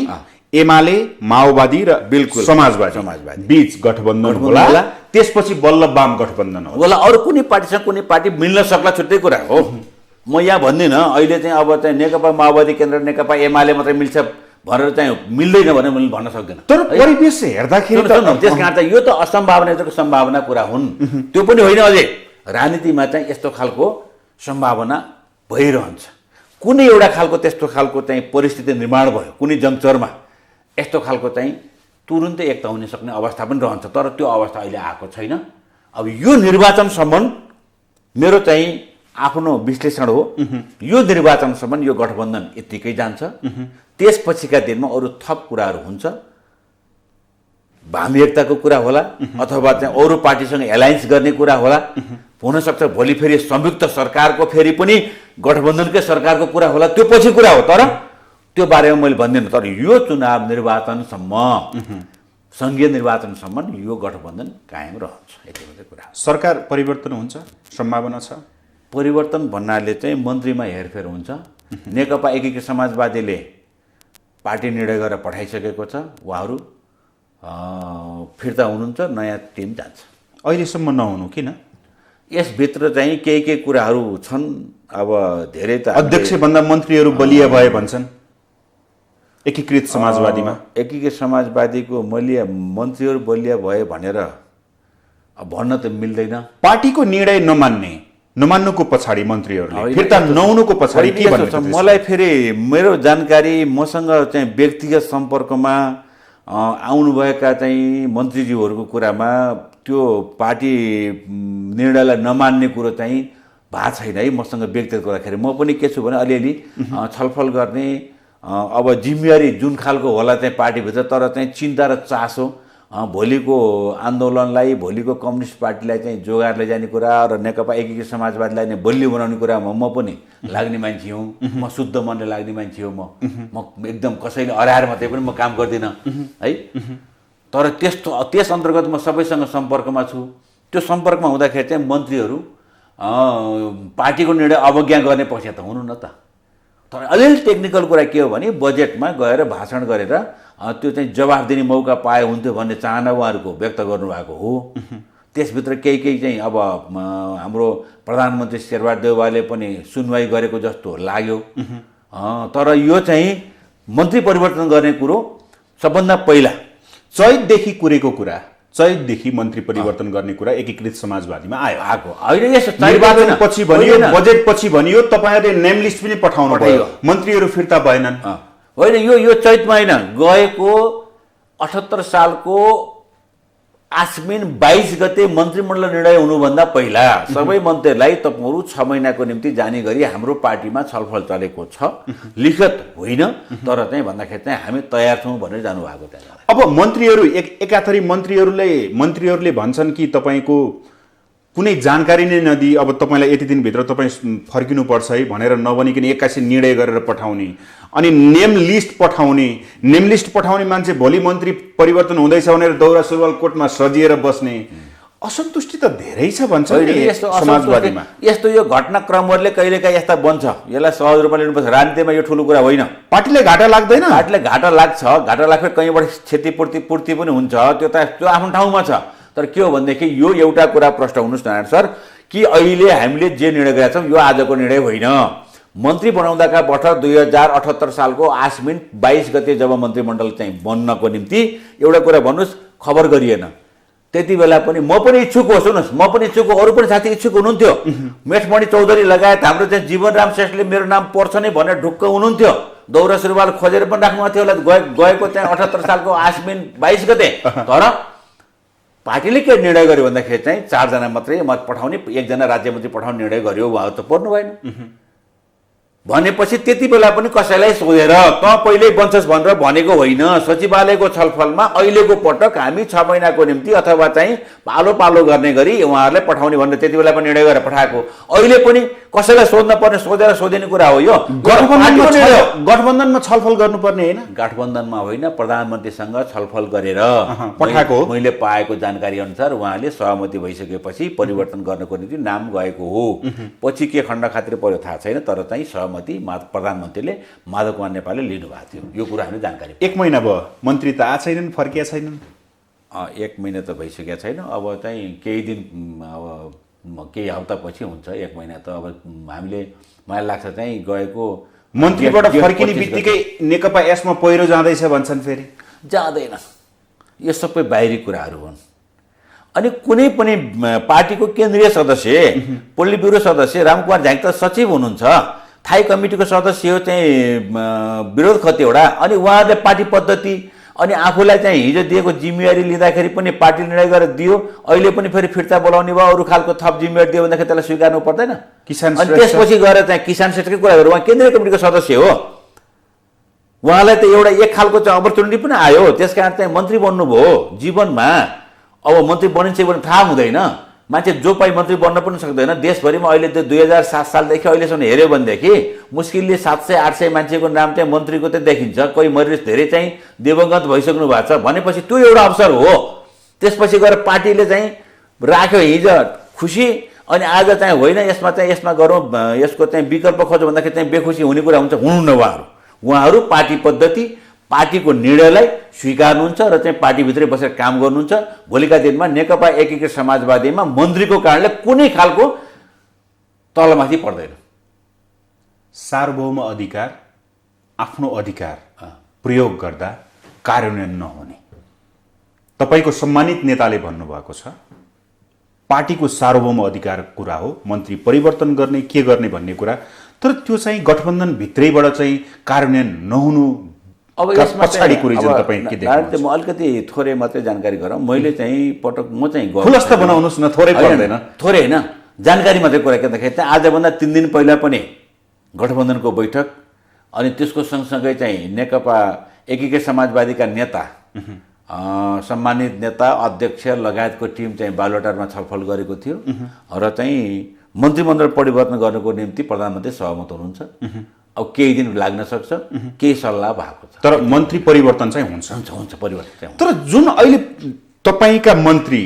एमाले माओवादी र बिल्कुल समाजवादी बीच गठबन्धन होला, त्यसपछि बल्ल वाम गठबन्धन होला। अरू कुनै पार्टीसँग कुनै पार्टी मिल्न सक्ला छुट्टै कुरा हो। म यहाँ भन्दिनँ अहिले चाहिँ अब चाहिँ नेकपा माओवादी केन्द्र नेकपा एमाले मात्रै मिल्छ भनेर चाहिँ मिल्दैन भनेर मैले भन्न सक्दिनँ। तर परिवेश हेर्दाखेरि त्यस कारण चाहिँ यो त असम्भावनाको सम्भावना कुरा हुन्। त्यो पनि होइन। अझै राजनीतिमा चाहिँ यस्तो खालको सम्भावना भइरहन्छ। कुनै एउटा खालको त्यस्तो खालको चाहिँ परिस्थिति निर्माण भयो कुनै जङ्क्चरमा, यस्तो खालको चाहिँ तुरुन्तै एकता हुन सक्ने अवस्था पनि रहन्छ। तर त्यो अवस्था अहिले आएको छैन। अब यो निर्वाचनसम्म मेरो चाहिँ आफ्नो विश्लेषण हो, यो निर्वाचनसम्म यो गठबन्धन यत्तिकै जान्छ। त्यसपछिका दिनमा अरू थप कुराहरू हुन्छ। वाम एकताको कुरा होला अथवा चाहिँ अरू पार्टीसँग एलायन्स गर्ने कुरा होला। हुनसक्छ भोलि फेरि संयुक्त सरकारको फेरि पनि गठबन्धनकै सरकारको कुरा होला, त्यो पछि कुरा हो। तर त्यो बारेमा मैले भन्दिनँ। तर यो चुनाव निर्वाचनसम्म, सङ्घीय निर्वाचनसम्म यो गठबन्धन कायम रहन्छ। यति मात्रै कुरा। सरकार परिवर्तन हुन्छ सम्भावना छ? परिवर्तन भन्नाले चाहिँ मन्त्रीमा हेरफेर हुन्छ। नेकपा एकीकृत समाजवादीले पार्टी निर्णय गरेर पठाइसकेको छ। उहाँहरू फिर्ता हुनुहुन्छ, नयाँ टिम जान्छ। अहिलेसम्म नहुनु किन? यसभित्र चाहिँ केही कुराहरू छन्। अब धेरै त अध्यक्षभन्दा मन्त्रीहरू बलिया भए भन्छन् एकीकृत समाजवादीमा। एकीकृत समाजवादीको मन्त्रीहरू बलिया भए भनेर भन्न त मिल्दैन। पार्टीको निर्णय नमान्नुको पछाडि मन्त्रीहरूले फिर्ता नहुनुको पछाडि के भन्नुहुन्छ? मलाई फेरि मेरो जानकारी, मसँग चाहिँ व्यक्तिगत सम्पर्कमा आउनुभएका चाहिँ मन्त्रीज्यूहरूको कुरामा त्यो पार्टी निर्णयलाई नमान्ने कुरो चाहिँ भएको छैन है। मसँग व्यक्तिगत गर्दाखेरि म पनि के छु भने अलिअलि छलफल गर्ने, अब जिम्मेवारी जुन खालको होला चाहिँ पार्टीभित्र, तर चाहिँ चिन्ता र चासो भोलिको आन्दोलनलाई, भोलिको कम्युनिस्ट पार्टीलाई चाहिँ जोगाएर लैजाने कुरा र नेकपा एकीकृत समाजवादीलाई नै बलियो बनाउने कुरामा म पनि लाग्ने मान्छे हुँ। म शुद्ध मनले लाग्ने मान्छे हो। म एकदम कसैले अराएर मात्रै पनि म काम गर्दिनँ है। तर त्यस अन्तर्गत म सबैसँग सम्पर्कमा छु। त्यो सम्पर्कमा हुँदाखेरि चाहिँ मन्त्रीहरू पार्टीको निर्णय अवज्ञा गर्ने पक्ष त हुनु न त। तर अलिअलि टेक्निकल कुरा के हो भने बजेटमा गएर भाषण गरेर त्यो चाहिँ जवाफ दिने मौका पाए हुन्थ्यो भन्ने चाहना उहाँहरूको व्यक्त गर्नुभएको हो। त्यसभित्र केही चाहिँ अब हाम्रो प्रधानमन्त्री शेरबहादुर देउवाले पनि सुनवाई गरेको जस्तो लाग्यो। तर यो चाहिँ मन्त्री परिवर्तन गर्ने कुरो सबभन्दा पहिला चैतदेखि कुरेको कुरा, चैतदेखि मन्त्री परिवर्तन गर्ने कुरा एकीकृत समाजवादीमा आयो। आएको होइन, यसो निर्वाचन पछि भनियो, बजेट पछि भनियो, तपाईँहरूले नेम लिस्ट पनि पठाउनु भयो, मन्त्रीहरू फिर्ता भएनन्। होइन, यो चैतमा होइन, गएको 78 सालको आश्विन 22 गते मन्त्रीमण्डल निर्णय हुनुभन्दा पहिला सबै मन्त्रीहरूलाई तपाईँहरू 6 महिनाको निम्ति जाने गरी हाम्रो पार्टीमा छलफल चलेको छ, लिखित होइन, तर चाहिँ भन्दाखेरि चाहिँ हामी तयार छौँ भनेर जानुभएको त्यहाँ। अब मन्त्रीहरू एकाथरी मन्त्रीहरूले भन्छन् कि तपाईँको कुनै जानकारी नै नदिई अब तपाईँलाई यति दिनभित्र तपाईँ फर्किनुपर्छ है भनेर नभनिकन 81 निर्णय गरेर पठाउने, अनि नेम लिस्ट पठाउने मान्छे भोलि मन्त्री परिवर्तन हुँदैछ भनेर दौरा सुरुवाल कोटमा सजिएर बस्ने असन्तुष्टि त धेरै छ भन्छ समाजवादीमा। यस्तो यो घटनाक्रमहरूले कहिलेकाहीँ यस्ता बन्छ, यसलाई सहज रूपमा लिनुपर्छ। राजनीतिमा यो ठुलो कुरा होइन। पार्टीलाई घाटा लाग्दैन? पार्टीलाई घाटा लाग्छ, घाटा लाग्छ, कहीँबाट क्षतिपूर्ति पनि हुन्छ, त्यो आफ्नो ठाउँमा छ। तर के हो भनेदेखि यो एउटा कुरा प्रश्न हुनुहोस् नारायण सर, कि अहिले हामीले जे निर्णय गरेका छौँ यो आजको निर्णय होइन। मन्त्री बनाउँदाका वर्ष 2078 सालको आश्विन 22 गते जब मन्त्रीमण्डल चाहिँ बन्नको निम्ति एउटा कुरा भन्नुहोस्, खबर गरिएन। त्यति बेला पनि म पनि इच्छुक हो, सुन्नुहोस्, म पनि इच्छुक हो, अरू पनि साथी इच्छुक हुनुहुन्थ्यो। मेठमणि चौधरी लगायत हाम्रो चाहिँ जीवनराम श्रेष्ठले मेरो नाम पर्छ नै भनेर ढुक्क हुनुहुन्थ्यो। दौरा सुरुवाल खोजेर पनि राख्नुभएको थियो होला गएको चाहिँ 78 सालको आश्विन 22 गते। तर पार्टीले के निर्णय गर्यो भन्दाखेरि चाहिँ 4 जना मात्रै मत पठाउने, 1 जना राज्यमन्त्री पठाउने निर्णय गर्यो। उहाँहरू त पर्नु भएन भनेपछि त्यति बेला पनि कसैलाई सोधेर त पहिल्यै बन्छस् भनेर भनेको होइन। सचिवालयको छलफलमा अहिलेको पटक हामी 6 महिनाको निम्ति अथवा चाहिँ पालो पालो गर्ने गरी उहाँहरूलाई पठाउने भनेर त्यति बेला पनि निर्णय गरेर पठाएको। अहिले पनि कसैलाई सोध्न पर्ने, सोधेर सोधिने कुरा हो यो। गठबन्धनमा छलफल गर्नुपर्ने होइन? गठबन्धनमा होइन, प्रधानमन्त्रीसँग छलफल गरेर पठाएको। मैले पाएको जानकारी अनुसार उहाँले सहमति भइसकेपछि परिवर्तन गर्नको निम्ति नाम गएको हो। पछि के खण्ड खातिर पर्यो थाहा छैन, तर चाहिँ सहमति प्रधानमन्त्रीले माधव कुमार नेपालले लिनुभएको थियो। यो कुरा हामीले जानकारी। 1 महिना भयो मन्त्री त आएको छैनन्, फर्किया छैनन्। 1 महिना त भइसकेको छैन। अब चाहिँ केही दिन, अब केही हप्तापछि हुन्छ। 1 महिना त अब हामीले, मलाई लाग्छ चाहिँ गएको मन्त्रीबाट फर्किने बित्तिकै नेकपा यसमा पहिरो जाँदैछ भन्छन्। फेरि जाँदैन, यो सबै बाहिरी कुराहरू हुन्। अनि कुनै पनि पार्टीको केन्द्रीय सदस्य, पोलिट ब्युरो सदस्य रामकुमार झाङ त सचिव हुनुहुन्छ, थाई कमिटीको सदस्य हो चाहिँ विरोध खतिवडा। अनि उहाँहरूले पार्टी पद्धति अनि आफूलाई चाहिँ हिजो दिएको जिम्मेवारी लिँदाखेरि पनि पार्टी निर्णय गरेर दियो, अहिले पनि फेरि फिर्ता बोलाउने भयो, अरू खालको थप जिम्मेवारी दियो भनेदेखि त्यसलाई स्वीकार्नु पर्दैन। अनि त्यसपछि गएर चाहिँ किसान श्रेष्ठकै कुरा गरेर उहाँ केन्द्रीय कमिटीको सदस्य हो, उहाँलाई त एउटा एक खालको चाहिँ अपर्च्युनिटी पनि आयो। त्यस कारण चाहिँ मन्त्री बन्नुभयो जीवनमा। अब मन्त्री बनिन्छ भने थाहा हुँदैन, मान्छे जो पाइ मन्त्री बन्न पनि सक्दैन। देशभरिमा अहिले त्यो 2007 सालदेखि अहिलेसम्म हेऱ्यो भनेदेखि मुस्किलले 700-800 मान्छेको नाम चाहिँ मन्त्रीको चाहिँ देखिन्छ। कोही मरिस धेरै चाहिँ दिवंगत भइसक्नु भएको छ भनेपछि त्यो एउटा अवसर हो। त्यसपछि गएर पार्टीले चाहिँ राख्यो हिजो खुसी, अनि आज चाहिँ होइन यसमा गरौँ, यसको चाहिँ विकल्प खोज्यो भन्दाखेरि चाहिँ बेखुसी हुने कुरा हुन्छ। हुनुहुन्न उहाँहरू पार्टी पद्धति, पार्टीको निर्णयलाई स्वीकार्नुहुन्छ र चाहिँ पार्टीभित्रै बसेर काम गर्नुहुन्छ। भोलिका दिनमा नेकपा एकीकृत समाजवादीमा मन्त्रीको कारणले कुनै खालको तलमाथि पर्दैन। सार्वभौम अधिकार, आफ्नो अधिकार प्रयोग गर्दा कार्यान्वयन नहुने तपाईँको सम्मानित नेताले भन्नुभएको छ। पार्टीको सार्वभौम अधिकार कुरा हो, मन्त्री परिवर्तन गर्ने के गर्ने भन्ने कुरा, तर त्यो चाहिँ गठबन्धन भित्रैबाट चाहिँ कार्यान्वयन नहुनु। अब यसमा पछाडि कुरै जन तपाईँ के देख्नुहुन्छ? म अलिकति थोरै मात्रै जानकारी गरौँ। मैले चाहिँ पटक म चाहिँ खुलस्त बनाउनुहोस् न, थोरै पर्दैन। थोरै होइन, जानकारी मात्रै कुरा के भन्दाखेरि चाहिँ आजभन्दा 3 दिन पहिला पनि गठबन्धनको बैठक, अनि त्यसको सँगसँगै चाहिँ नेकपा एकीकृत समाजवादीका नेता, सम्मानित नेता, अध्यक्ष लगायतको टिम चाहिँ बालुवाटारमा छलफल गरेको थियो र चाहिँ मन्त्रीमण्डल परिवर्तन गर्नको निम्ति प्रधानमन्त्री सहमत हुनुहुन्छ। अब केही दिन लाग्न सक्छ, केही सल्लाह भएको छ, तर मन्त्री परिवर्तन चाहिँ हुन्छ परिवर्तन चाहिँ। तर जुन अहिले तपाईँका मन्त्री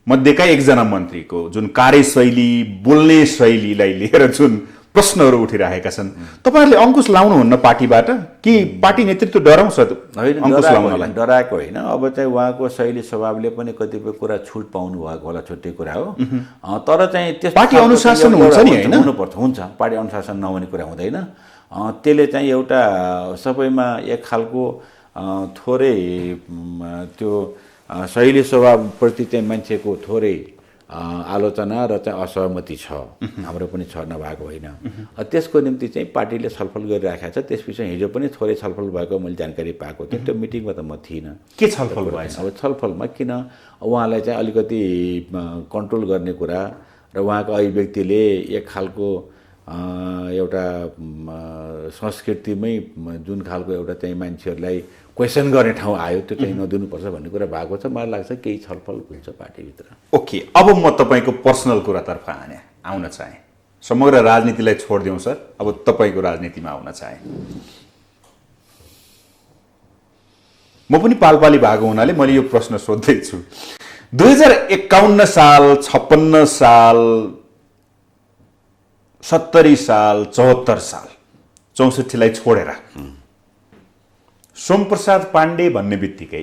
मध्येका एकजना मन्त्रीको जुन कार्यशैली बोल्ने शैलीलाई लिएर जुन प्रश्नहरू उठिरहेका छन्, तपाईँहरूले अङ्कुश लाउनुहुन्न पार्टीबाट कि पार्टी नेतृत्व डराउँछ अङ्कुश लाउनलाई? डराएको होइन। अब चाहिँ उहाँको शैली स्वभावले पनि कतिपय कुरा छुट पाउनु भएको होला, छुट्टै कुरा हो। तर चाहिँ त्यस पार्टी अनुशासन हुन्छ नि, होइन? हुनुपर्छ, हुन्छ। पार्टी अनुशासन नहुने कुरा हुँदैन। त्यसले चाहिँ एउटा सबैमा एक खालको थोरै त्यो शैली स्वभावप्रति चाहिँ मान्छेको थोरै आलोचना र चाहिँ असहमति छ, हाम्रो पनि छ, नभएको होइन। त्यसको निम्ति चाहिँ पार्टीले छलफल गरिराखेको छ। त्यसपछि हिजो पनि थोरै छलफल भएको मैले जानकारी पाएको थिएँ। त्यो मिटिङमा त म थिइनँ। के छलफल भएछ? अब छलफलमा किन उहाँलाई चाहिँ अलिकति कन्ट्रोल गर्ने कुरा र उहाँको अभिव्यक्तिले एक खालको एउटा संस्कृतिमै जुन खालको एउटा चाहिँ मान्छेहरूलाई क्वेसन गर्ने ठाउँ आयो, त्यो चाहिँ नदिनुपर्छ भन्ने कुरा भएको छ। मलाई लाग्छ केही छलफल हुन्छ पार्टीभित्र। ओके, अब म तपाईँको पर्सनल कुरातर्फ आउन चाहेँ। समग्र राजनीतिलाई छोडिदिउँ सर, अब तपाईँको राजनीतिमा आउन चाहेँ। म पनि पालपाली भएको हुनाले मैले यो प्रश्न सोध्दैछु। 2051 साल, 56 साल, 70 साल, 74 साल, 64लाई छोडेर सोमप्रसाद पाण्डे भन्ने बित्तिकै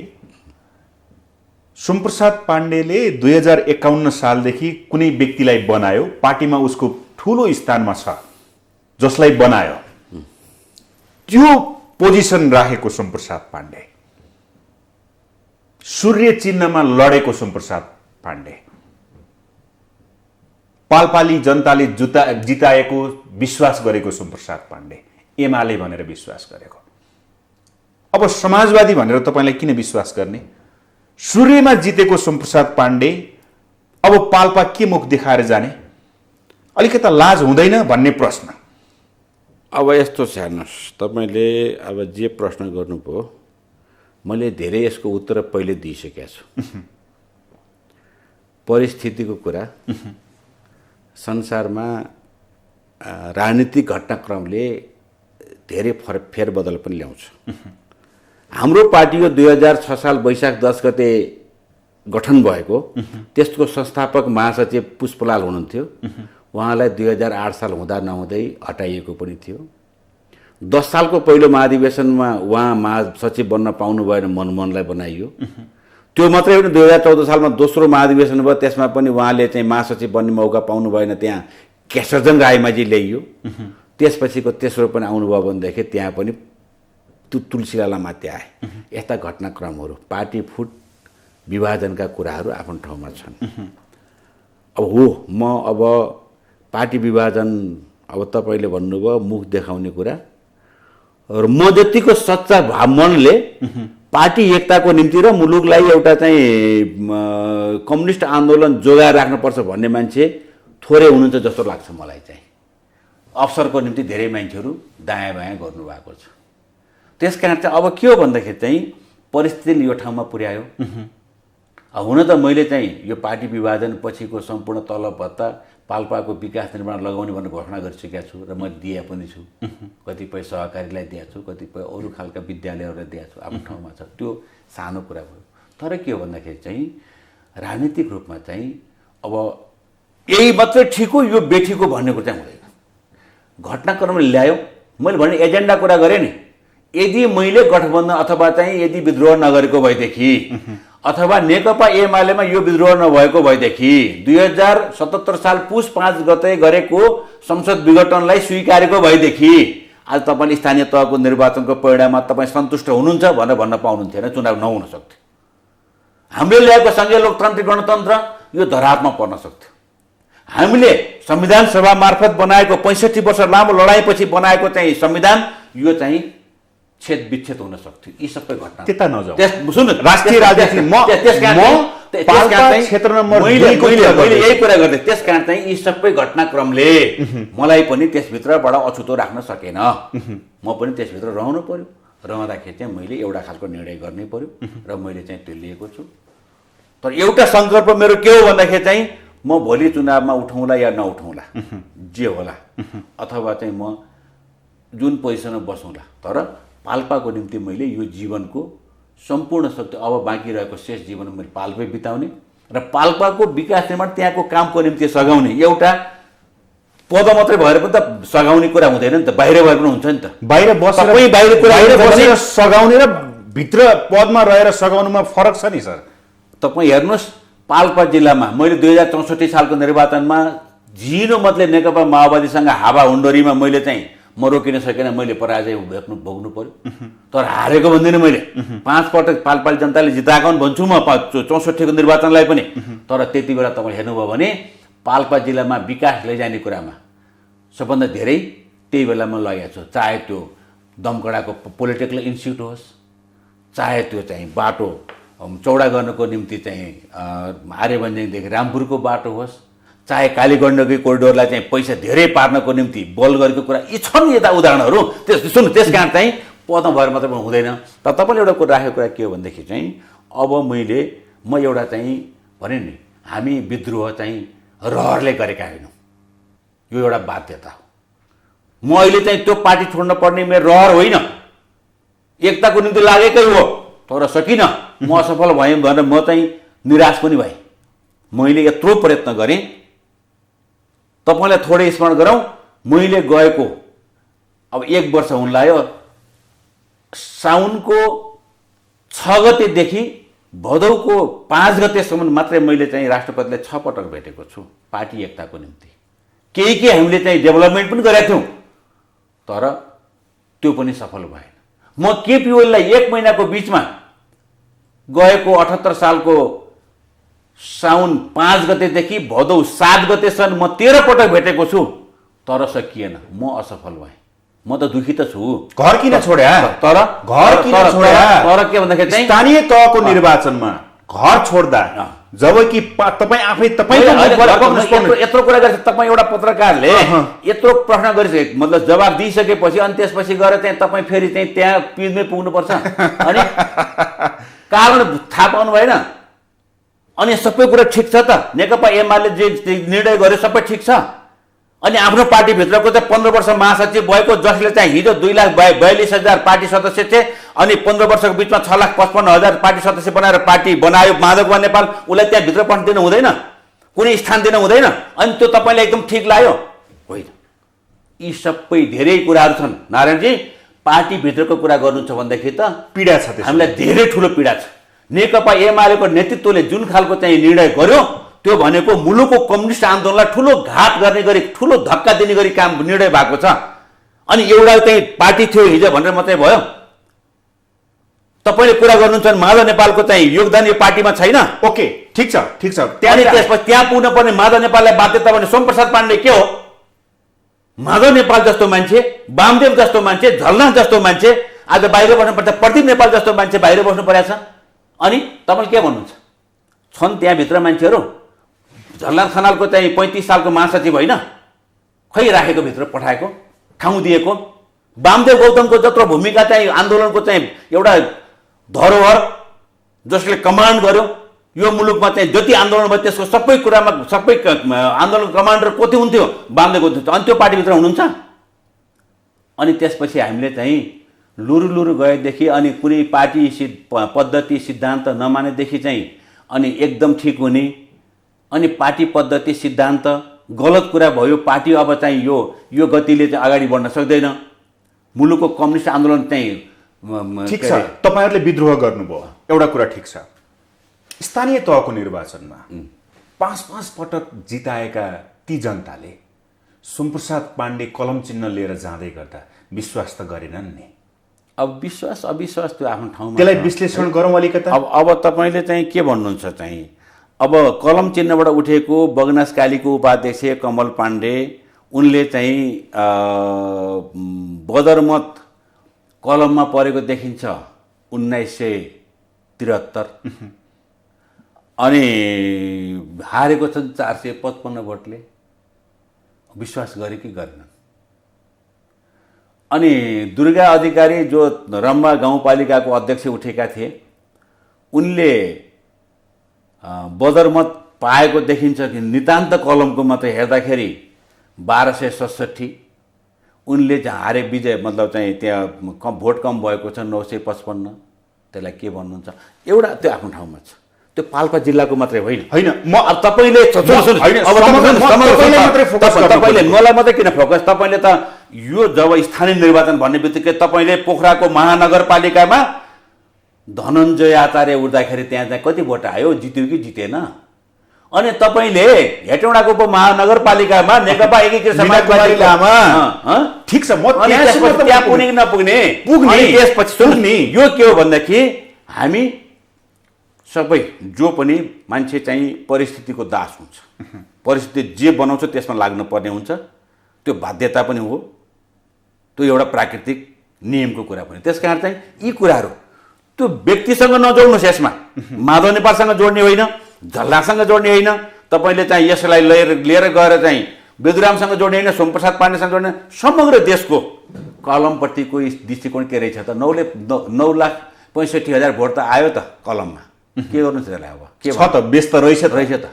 सोमप्रसाद पाण्डेले 2051 सालदेखि कुनै व्यक्तिलाई बनायो, पार्टीमा उसको ठुलो स्थानमा छ, जसलाई बनायो त्यो पोजिसन राखेको सोमप्रसाद पाण्डे, सूर्य चिन्हमा लडेको सोमप्रसाद पाण्डे, पालपाली जनताले जिताएको विश्वास गरेको सोमप्रसाद पाण्डे, एमाले भनेर विश्वास गरेको। अब समाजवादी भनेर तपाईँलाई किन विश्वास गर्ने? सूर्यमा जितेको सोमप्रसाद पाण्डे अब पाल्पा के मुख देखाएर जाने? अलिकता लाज हुँदैन भन्ने प्रश्न। अब यस्तो छ, हेर्नुहोस्, तपाईँले अब जे प्रश्न गर्नुभयो मैले धेरै यसको उत्तर पहिले दिइसकेको छु। परिस्थितिको कुरा, संसारमा राजनीतिक घटनाक्रमले धेरै फेरबदल पनि ल्याउँछ। हाम्रो पार्टीको 2006 साल वैशाख 10 गते गठन भएको, त्यसको संस्थापक महासचिव पुष्पलाल हुनुहुन्थ्यो। उहाँलाई 2008 साल हुँदा नहुँदै हटाइएको पनि थियो। 10 सालको पहिलो महाधिवेशनमा उहाँ महासचिव बन्न पाउनु भएन, मनमोहनलाई बनाइयो। त्यो मात्रै होइन, 2014 सालमा दोस्रो महाधिवेशन भयो, त्यसमा पनि उहाँले चाहिँ महासचिव बन्ने मौका पाउनु भएन, त्यहाँ केशरजन रायमाझी ल्याइयो। त्यसपछिको तेस्रो पनि आउनुभयो भनेदेखि त्यहाँ पनि तुलसीलाल माथि आए। यस्ता घटनाक्रमहरू, पार्टी फुट, विभाजनका कुराहरू आफ्नो ठाउँमा छन्। अब हो, म अब पार्टी विभाजन, अब तपाईँले भन्नुभयो मुख देखाउने कुरा, र म जतिको सच्चा मनले पार्टी एकताको निम्ति र मुलुकलाई एउटा चाहिँ कम्युनिस्ट आन्दोलन जोगाएर राख्नुपर्छ भन्ने मान्छे थोरै हुनुहुन्छ जस्तो लाग्छ मलाई चाहिँ। अवसरको निम्ति धेरै मान्छेहरू दायाँ बायाँ गर्नुभएको छ। त्यसकारण चाहिँ अब के हो भन्दाखेरि चाहिँ परिस्थितिले यो ठाउँमा पुर्यायो। हुन त मैले चाहिँ यो पार्टी विभाजन पछिको सम्पूर्ण तलब भत्ता पाल्पाको विकास निर्माण लगाउने भनेर घोषणा गरिसकेका छु र म दिए पनि छु। कतिपय सहकारीलाई दिएको छु, कतिपय अरू खालका विद्यालयहरूलाई दिएको छु, आफ्नो ठाउँमा छ। त्यो सानो कुरा भयो। तर के हो भन्दाखेरि चाहिँ राजनीतिक रूपमा चाहिँ अब यही मात्रै ठिक हो, यो बेठिक हो भन्ने कुरा चाहिँ हुँदैन। घटनाक्रमले ल्यायो, मैले भने एजेन्डा कुरा गरेँ नि। यदि मैले गठबन्धन अथवा चाहिँ यदि विद्रोह नगरेको भएदेखि, अथवा नेकपा एमालेमा यो विद्रोह नभएको भएदेखि 2077 साल पुस 5 गते गरेको संसद विघटनलाई स्वीकारेको भएदेखि आज तपाईले स्थानीय तहको निर्वाचनको परिणाममा तपाईँ सन्तुष्ट हुनुहुन्छ भनेर भन्न पाउनुहुन्थेन, चुनाव नहुन सक्थ्यो। हामीले ल्याएको संघीय लोकतान्त्रिक गणतन्त्र यो धरापमा पर्न सक्थ्यो। हामीले संविधान सभा मार्फत बनाएको 65 वर्ष लामो लडाईँपछि बनाएको चाहिँ संविधान यो चाहिँ छेद विच्छेद हुन सक्थ्यो। यी सबै घटना त्यता नजाऊ। सुन्नु, राष्ट्रिय राजनीति क्षेत्र नम्बर 2 को मैले यही कुरा गर्दै, त्यसकारण चाहिँ यी सबै घटनाक्रमले मलाई पनि त्यसभित्रबाट अछुतो राख्न सकेन। म पनि त्यसभित्र रहनु पर्यो। रहँदाखेरि चाहिँ मैले एउटा खालको निर्णय गर्नै पर्यो र मैले चाहिँ त्यो लिएको छु। तर एउटा सङ्कल्प मेरो के हो भन्दाखेरि चाहिँ म भोलि चुनावमा उठाउँला या नउठाउँला, जे होला, अथवा चाहिँ म जुन पोजिसनमा बसौँला, तर पाल्पाको निम्ति मैले यो जीवनको सम्पूर्ण शक्ति, अब बाँकी रहेको शेष जीवन मैले पाल्पै बिताउने र पाल्पाको विकास निर्माण त्यहाँको कामको निम्ति सघाउने एउटा पद मात्रै भएर पनि त सघाउने कुरा हुँदैन नि त, बाहिर भएर पनि हुन्छ नि त। बाहिर बसेर बाहिर बसेर सघाउने र भित्र पदमा रहेर सघाउनुमा फरक छ नि सर। तपाईँ हेर्नुहोस् पाल्पा जिल्लामा मैले 2064 सालको निर्वाचनमा झिनो मतले नेकपा माओवादीसँग हावाहुन्डरीमा मैले चाहिँ म रोकिन सकेन, मैले पराजय भोग्नु पर्यो। तर हारेको भन्दिनँ मैले, 5 पटक पाल्पाली जनताले जिताएको भन्छु म 64 को निर्वाचनलाई पनि। तर त्यति बेला तपाईँ हेर्नुभयो भने पाल्पा जिल्लामा विकास लैजाने कुरामा सबभन्दा धेरै त्यही बेलामा लगेको छु। चाहे त्यो दमकडाको पोलिटेक्निकल इन्स्टिट्युट होस्, चाहे त्यो चाहिँ बाटो चौडा गर्नको निम्ति चाहिँ आर्यभञ्ज्याङदेखि रामपुरको बाटो होस्, चाहे कालीगण्डकी कोरिडोरलाई चाहिँ पैसा धेरै पार्नको निम्ति बल गरेको कुरा, यी छन् यता उदाहरणहरू। त्यस कारण चाहिँ पदमा भएर मात्रै हुँदैन। तर तपाईँले एउटा कुरा राखेको कुरा के हो भनेदेखि चाहिँ अब म एउटा चाहिँ भने नि हामी विद्रोह चाहिँ रहरले गरेका होइनौँ, यो एउटा बाध्यता हो। म अहिले चाहिँ त्यो पार्टी छोड्न पर्ने मेरो रहर होइन, एकताको निम्ति लागेकै हो। तर सकिनँ, म असफल भएँ भनेर म चाहिँ निराश पनि भएँ। मैले यत्रो प्रयत्न गरेँ। तपाईँलाई थोरै स्मरण गरौँ, मैले गएको अब 1 वर्ष हुन लाग्यो, साउनको 6 गतेदेखि भदौको 5 गतेसम्म मात्रै मैले चाहिँ राष्ट्रपतिलाई 6 पटक भेटेको छु पार्टी एकताको निम्ति। केही हामीले चाहिँ डेभलपमेन्ट पनि गरेका थियौँ, तर त्यो पनि सफल भएन। म केपी ओलीलाई 1 महिनाको बिचमा गएको 78 सालको साउन 5 गतेदेखि भदौ 7 गतेसम्म म 13 पटक भेटेको छु, तर सकिएन। म असफल भएँ। म त दुखी त छु। घर किन छोड्या? तर के भन्दाखेरि चाहिँ स्थानीय तहको निर्वाचनमा घर छोड्दा जबकि तपाईँ आफै यत्रो कुरा गर्छ। तपाईँ एउटा पत्रकारले यत्रो प्रश्न गरिसके मतलब जवाब दिइसकेपछि अनि त्यसपछि गएर चाहिँ तपाईँ फेरि चाहिँ त्यहाँ पिजमै पुग्नुपर्छ। अनि कारण थाहा पाउनु भएन। अनि सबै कुरा ठिक छ त, नेकपा एमाले जे निर्णय गर्यो सबै ठिक छ। अनि आफ्नो पार्टीभित्रको चाहिँ 15 वर्ष महासचिव भएको, जसले चाहिँ हिजो 2,42,000 पार्टी सदस्य थिए अनि 15 वर्षको बिचमा 6,55,000 पार्टी सदस्य बनाएर पार्टी बनायो माधवकुमा नेपाल, उसलाई त्यहाँ भित्र पस्न दिनु हुँदैन, कुनै स्थान दिनु हुँदैन। अनि त्यो तपाईँलाई एकदम ठिक लाग्यो होइन? यी सबै धेरै कुराहरू छन् नारायणजी। पार्टीभित्रको कुरा गर्नु छ भनेदेखि त पीडा छ, हामीलाई धेरै ठुलो पीडा छ। नेकपा एमालेको नेतृत्वले जुन खालको चाहिँ निर्णय गर्यो त्यो भनेको मुलुकको कम्युनिस्ट आन्दोलनलाई ठुलो घात गर्ने गरी, ठुलो धक्का दिने गरी काम निर्णय भएको छ। अनि एउटा चाहिँ पार्टी थियो हिजो भनेर मात्रै भयो? तपाईँले कुरा गर्नुहुन्छ भने माधव नेपालको चाहिँ योगदान यो पार्टीमा छैन। ओके, ठिक छ। अनि त्यसपछि त्यहाँ पुग्न पर्ने माधव नेपाललाई बाध्यता भने सोमप्रसाद पाण्डे के हो? माधव नेपाल जस्तो मान्छे, वामदेव जस्तो मान्छे, झलनाथ जस्तो मान्छे आज बाहिर बस्नुपर्छ, प्रदीप नेपाल जस्तो मान्छे बाहिर बस्नु परेको छ। अनि तपाईँले के भन्नुहुन्छ? छन् त्यहाँभित्र मान्छेहरू। झलनाथ खनालको चाहिँ 35 सालको महासचिव होइन, खै राखेको भित्र पठाएको, ठाउँ दिएको। वामदेव गौतमको जत्रो भूमिका चाहिँ आन्दोलनको चाहिँ एउटा धरोहर, जसले कमान्ड गर्यो यो मुलुकमा चाहिँ जति आन्दोलन भयो त्यसको सबै कुरामा सबै आन्दोलन कमान्डर कति हुन्थ्यो? वामदेव गौतम। अनि त्यो पार्टीभित्र हुनुहुन्छ। अनि त्यसपछि हामीले चाहिँ लुरु गएदेखि अनि कुनै पार्टी पद्धति सिद्धान्त नमानेदेखि चाहिँ अनि एकदम ठिक हुने, अनि पार्टी पद्धति सिद्धान्त गलत कुरा भयो, पार्टी अब चाहिँ यो गतिले चाहिँ अगाडि बढ्न सक्दैन, मुलुकको कम्युनिस्ट आन्दोलन चाहिँ ठिक छ। तपाईँहरूले विद्रोह गर्नुभयो, एउटा कुरा ठिक छ। स्थानीय तहको निर्वाचनमा 5 पटक जिताएका ती जनताले सोमप्रसाद पाण्डे कलम चिन्ह लिएर जाँदै गर्दा विश्वास त गरेनन् नि। अब विश्वास अविश्वास त्यो आफ्नो ठाउँमा, त्यसलाई विश्लेषण गरौँ अलिकता। अब तपाईँले चाहिँ के भन्नुहुन्छ चाहिँ अब कलम चिन्हबाट उठेको बगनासकालीको उपाध्यक्ष कमल पाण्डे, उनले चाहिँ बदरमत कलममा परेको देखिन्छ 1973। अनि हारेको छन् 455 भोटले। विश्वास गरे कि गरेनन्? अनि दुर्गा अधिकारी जो रम्बा गाउँपालिकाको अध्यक्ष उठेका थिए, उनले बदरमत पाएको देखिन्छ कि नितान्त कलमको मात्रै हेर्दाखेरि 1267, उनले चाहिँ हारे विजय मतलब चाहिँ त्यहाँ भोट कम भएको छ 955। त्यसलाई के भन्नुहुन्छ? एउटा त्यो आफ्नो ठाउँमा छ, त्यो पाल्पा जिल्लाको मात्रै होइन होइन म अब तपाईँले तपाईँले मलाई मात्रै किन फोकस, तपाईँले त यो जब स्थानीय निर्वाचन भन्ने बित्तिकै तपाईँले पोखराको महानगरपालिकामा धनञ्जय आचार्य उठ्दाखेरि त्यहाँ चाहिँ कति भोट आयो, जित्यो कि जितेन? अनि तपाईँले हेटौँडाको उपमहानगरपालिकामा नेकपा एकीकृत समाजवादी लामा ठिक छ, म त्यहाँ पुग्ने कि नपुग्ने अनि त्यसपछि सुन्ने यो के हो भन्दाखेरि हामी सबै जो पनि मान्छे चाहिँ परिस्थितिको दास हुन्छ, परिस्थिति जे बनाउँछ त्यसमा लाग्नुपर्ने हुन्छ, त्यो बाध्यता पनि हो, त्यो एउटा प्राकृतिक नियमको कुरा पनि। त्यस कारण चाहिँ यी कुराहरू त्यो व्यक्तिसँग नजोड्नुहोस्, यसमा माधव नेपालसँग जोड्ने होइन, झल्लासँग जोड्ने होइन, तपाईँले चाहिँ यसलाई लिएर गएर चाहिँ बेदुरामसँग जोड्ने होइन, सोमप्रसाद पाण्डेसँग जोड्ने, समग्र देशको कलमपट्टिको दृष्टिकोण के रहेछ त? 9,65,000 भोट त आयो त कलममा, के गर्नु छ त्यसलाई? अब के छ त, व्यस्त रहेछ त।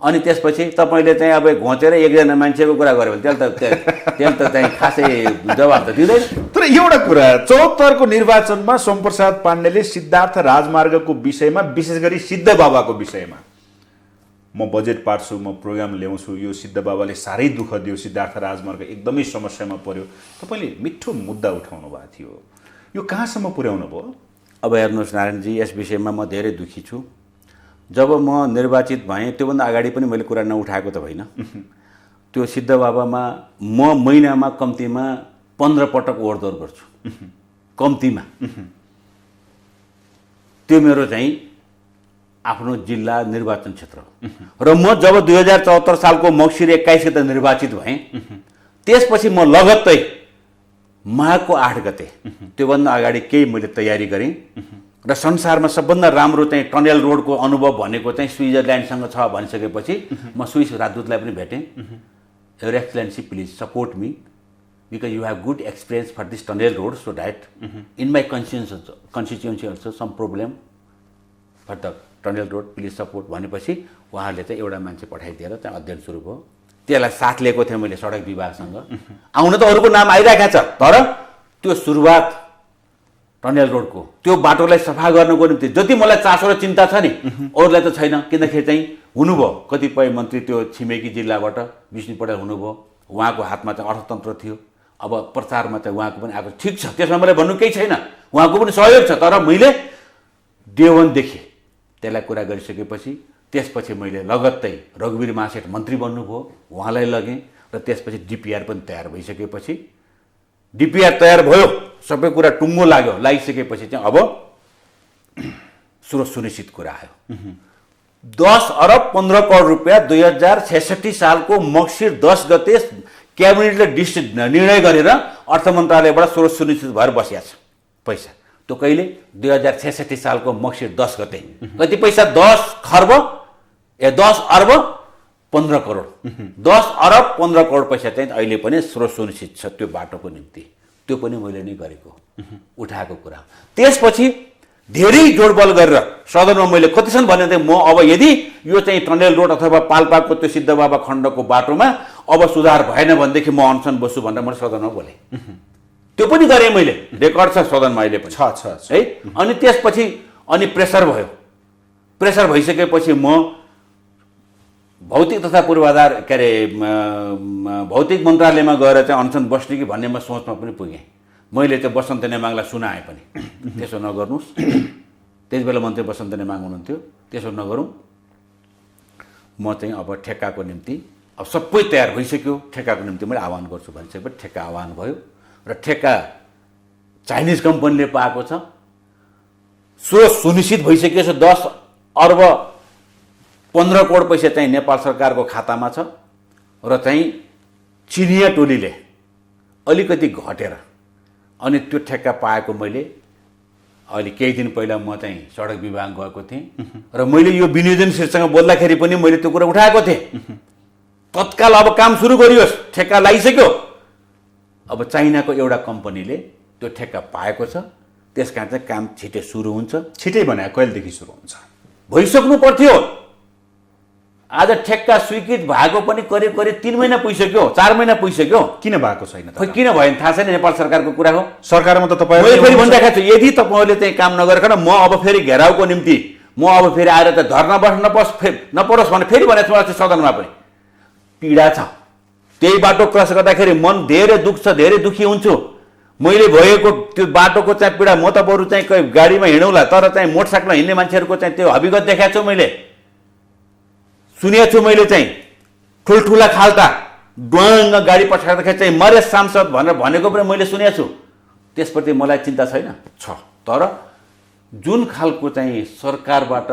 अनि त्यसपछि तपाईँले चाहिँ अब घोचेर एकजना मान्छेको कुरा गर्यो भने त्यसले त चाहिँ खासै जवाब त दिँदैन। तर एउटा कुरा, 74 को निर्वाचनमा सोमप्रसाद पाण्डेले सिद्धार्थ राजमार्गको विषयमा, विशेष गरी सिद्ध बाबाको विषयमा, म बजेट पार्छु, म प्रोग्राम ल्याउँछु, यो सिद्ध बाबाले साह्रै दुःख दियो, सिद्धार्थ राजमार्ग एकदमै समस्यामा पर्यो, तपाईँले मिठो मुद्दा उठाउनु भएको थियो, यो कहाँसम्म पुर्याउनु भयो? अब हेर्नुहोस् नारायणजी, यस विषयमा म धेरै दुःखी छु। जब म निर्वाचित भएँ त्योभन्दा अगाडि पनि मैले कुरा नउठाएको त होइन। त्यो सिद्ध बाबामा म महिनामा कम्तीमा 15 पटक ओहोरदोहोर गर्छु, कम्तीमा। त्यो मेरो चाहिँ आफ्नो जिल्ला निर्वाचन क्षेत्र हो। र म जब 2074 सालको मक्सिर 21 गते निर्वाचित भएँ, त्यसपछि म लगत्तै माघको 8 गते, त्योभन्दा अगाडि केही मैले तयारी गरेँ र संसारमा सबभन्दा राम्रो चाहिँ टनल रोडको अनुभव भनेको चाहिँ स्विजरल्यान्डसँग छ भनिसकेपछि म स्विस राजदूतलाई पनि भेटेँ। Your excellency please support me because you have good experience for this tunnel road, so that in my constituency also some problem for the tunnel road, please support भनेपछि उहाँहरूले चाहिँ एउटा मान्छे पठाइदिएर चाहिँ अध्ययन सुरु भयो। त्यसलाई साथ लिएको थिएँ मैले सडक विभागसँग। आउन त अरूको नाम आइरहेको छ, तर त्यो सुरुवात टनल रोडको त्यो बाटोलाई सफा गर्नको निम्ति जति मलाई चासो र चिन्ता छ नि, अरूलाई त छैन। किनखेरि चाहिँ हुनुभयो कतिपय मन्त्री त्यो छिमेकी जिल्लाबाट विष्णु पौडेल हुनुभयो, उहाँको हातमा चाहिँ अर्थतन्त्र थियो, अब प्रचारमा चाहिँ उहाँको पनि आएको, ठिक छ, त्यसमा मलाई भन्नु केही छैन, उहाँको पनि सहयोग छ। तर मैले डे 1 देखि त्यसलाई कुरा गरिसकेपछि त्यसपछि मैले लगत्तै रघुवीर महासेठ मन्त्री बन्नुभयो, उहाँलाई लगेँ र त्यसपछि डिपिआर पनि तयार भइसकेपछि, डिपिआर तयार भयो, सबै कुरा टुङ्गो लाग्यो, लागिसकेपछि चाहिँ अब स्रोत सुनिश्चित कुरा आयो। 10 अरब 15 करोड रुपियाँ 2066 सालको मक्सिर 10 गते क्याबिनेटले निर्णय गरेर अर्थ मन्त्रालयबाट स्रोत सुनिश्चित भएर बसिया छ पैसा। त्यो कहिले? 2066 सालको मक्सिर 10 गते। कति पैसा? 10 अर्ब 15 करोड, 10 अरब 15 करोड पैसा चाहिँ अहिले पनि स्रोत सुनिश्चित छ त्यो बाटोको निम्ति। त्यो पनि मैले नै गरेको उठाएको कुरा। त्यसपछि धेरै जोडबल गरेर सदनमा मैले कतिसम्म भने थिएँ, म अब यदि यो चाहिँ टनल रोड अथवा पाल्पाको त्यो सिद्ध बाबा खण्डको बाटोमा अब सुधार भएन भनेदेखि म अनसन बस्छु भनेर मैले सदनमा बोलेँ। त्यो पनि गरेँ मैले, रेकर्ड छ सदनमा अहिले पनि छ है। अनि त्यसपछि अनि प्रेसर भयो, प्रेसर भइसकेपछि म भौतिक तथा पूर्वाधार के अरे भौतिक मन्त्रालयमा गएर चाहिँ अनसन बस्ने कि भन्ने म सोचमा पनि पुगेँ। मैले चाहिँ बसन्त नेमाङलाई सुनाएँ पनि, त्यसो नगर्नुहोस्, त्यति बेला मन्त्री बसन्त नेमाङ हुनुहुन्थ्यो, त्यसो नगरौँ, म चाहिँ अब ठेक्काको निम्ति अब सबै तयार भइसक्यो, ठेक्काको निम्ति मैले आह्वान गर्छु भनिसकेपछि ठेक्का आह्वान भयो र ठेक्का चाइनिज कम्पनीले पाएको छ। स्रोत सुनिश्चित भइसकेको छ, 10 अर्ब 15 करोड पैसा चाहिँ नेपाल सरकारको खातामा छ र चाहिँ चिनिया टोलीले अलिकति घटेर अनि त्यो ठेक्का पाएको मैले अहिले केही दिन पहिला म चाहिँ सडक विभाग गएको थिएँ र मैले यो विनियोजन शीर्षकमा बोल्दाखेरि पनि मैले त्यो कुरा उठाएको थिएँ। तत्काल अब काम सुरु गरियोस्, ठेक्का लगाइसक्यो। अब चाइनाको एउटा कम्पनीले त्यो ठेक्का पाएको छ, त्यसकारण चाहिँ काम छिटै सुरु हुन्छ। छिटै भने कहिलेदेखि सुरु हुन्छ? भइसक्नु पर्थ्यो। आज ठेक्का स्वीकृत भएको पनि करिब 3 महिना पुगिसक्यो, 4 महिना पुगिसक्यो। किन भएको छैन? खोइ किन भयो थाहा छैन, नेपाल सरकारको कुरा हो। सरकारमा त तपाईँ मैले फेरि भनिरहेको छु, यदि तपाईँहरूले चाहिँ काम नगरेर म अब फेरि घेराउको निम्ति म अब फेरि आएर त धर्ना बस्न नपरोस् भने फेरि भनेको छु मलाई चाहिँ सदनमा पनि पीडा छ। त्यही बाटो क्रस गर्दाखेरि मन धेरै दुख्छ, धेरै दुखी हुन्छु। मैले भएको त्यो बाटोको चाहिँ पीडा म त बरु चाहिँ कोही गाडीमा हिँडौँला, तर चाहिँ मोटरसाइकलमा हिँड्ने मान्छेहरूको चाहिँ त्यो हविगत देखाएको छु, मैले सुनेको छु। मैले चाहिँ ठुल्ठुला खाल्टा ड्वाङ्ग गाडी पठाउँदाखेरि चाहिँ मरे सांसद भनेर भनेको पनि मैले सुनेको छु। त्यसप्रति मलाई चिन्ता छैन छ, तर जुन खालको चाहिँ सरकारबाट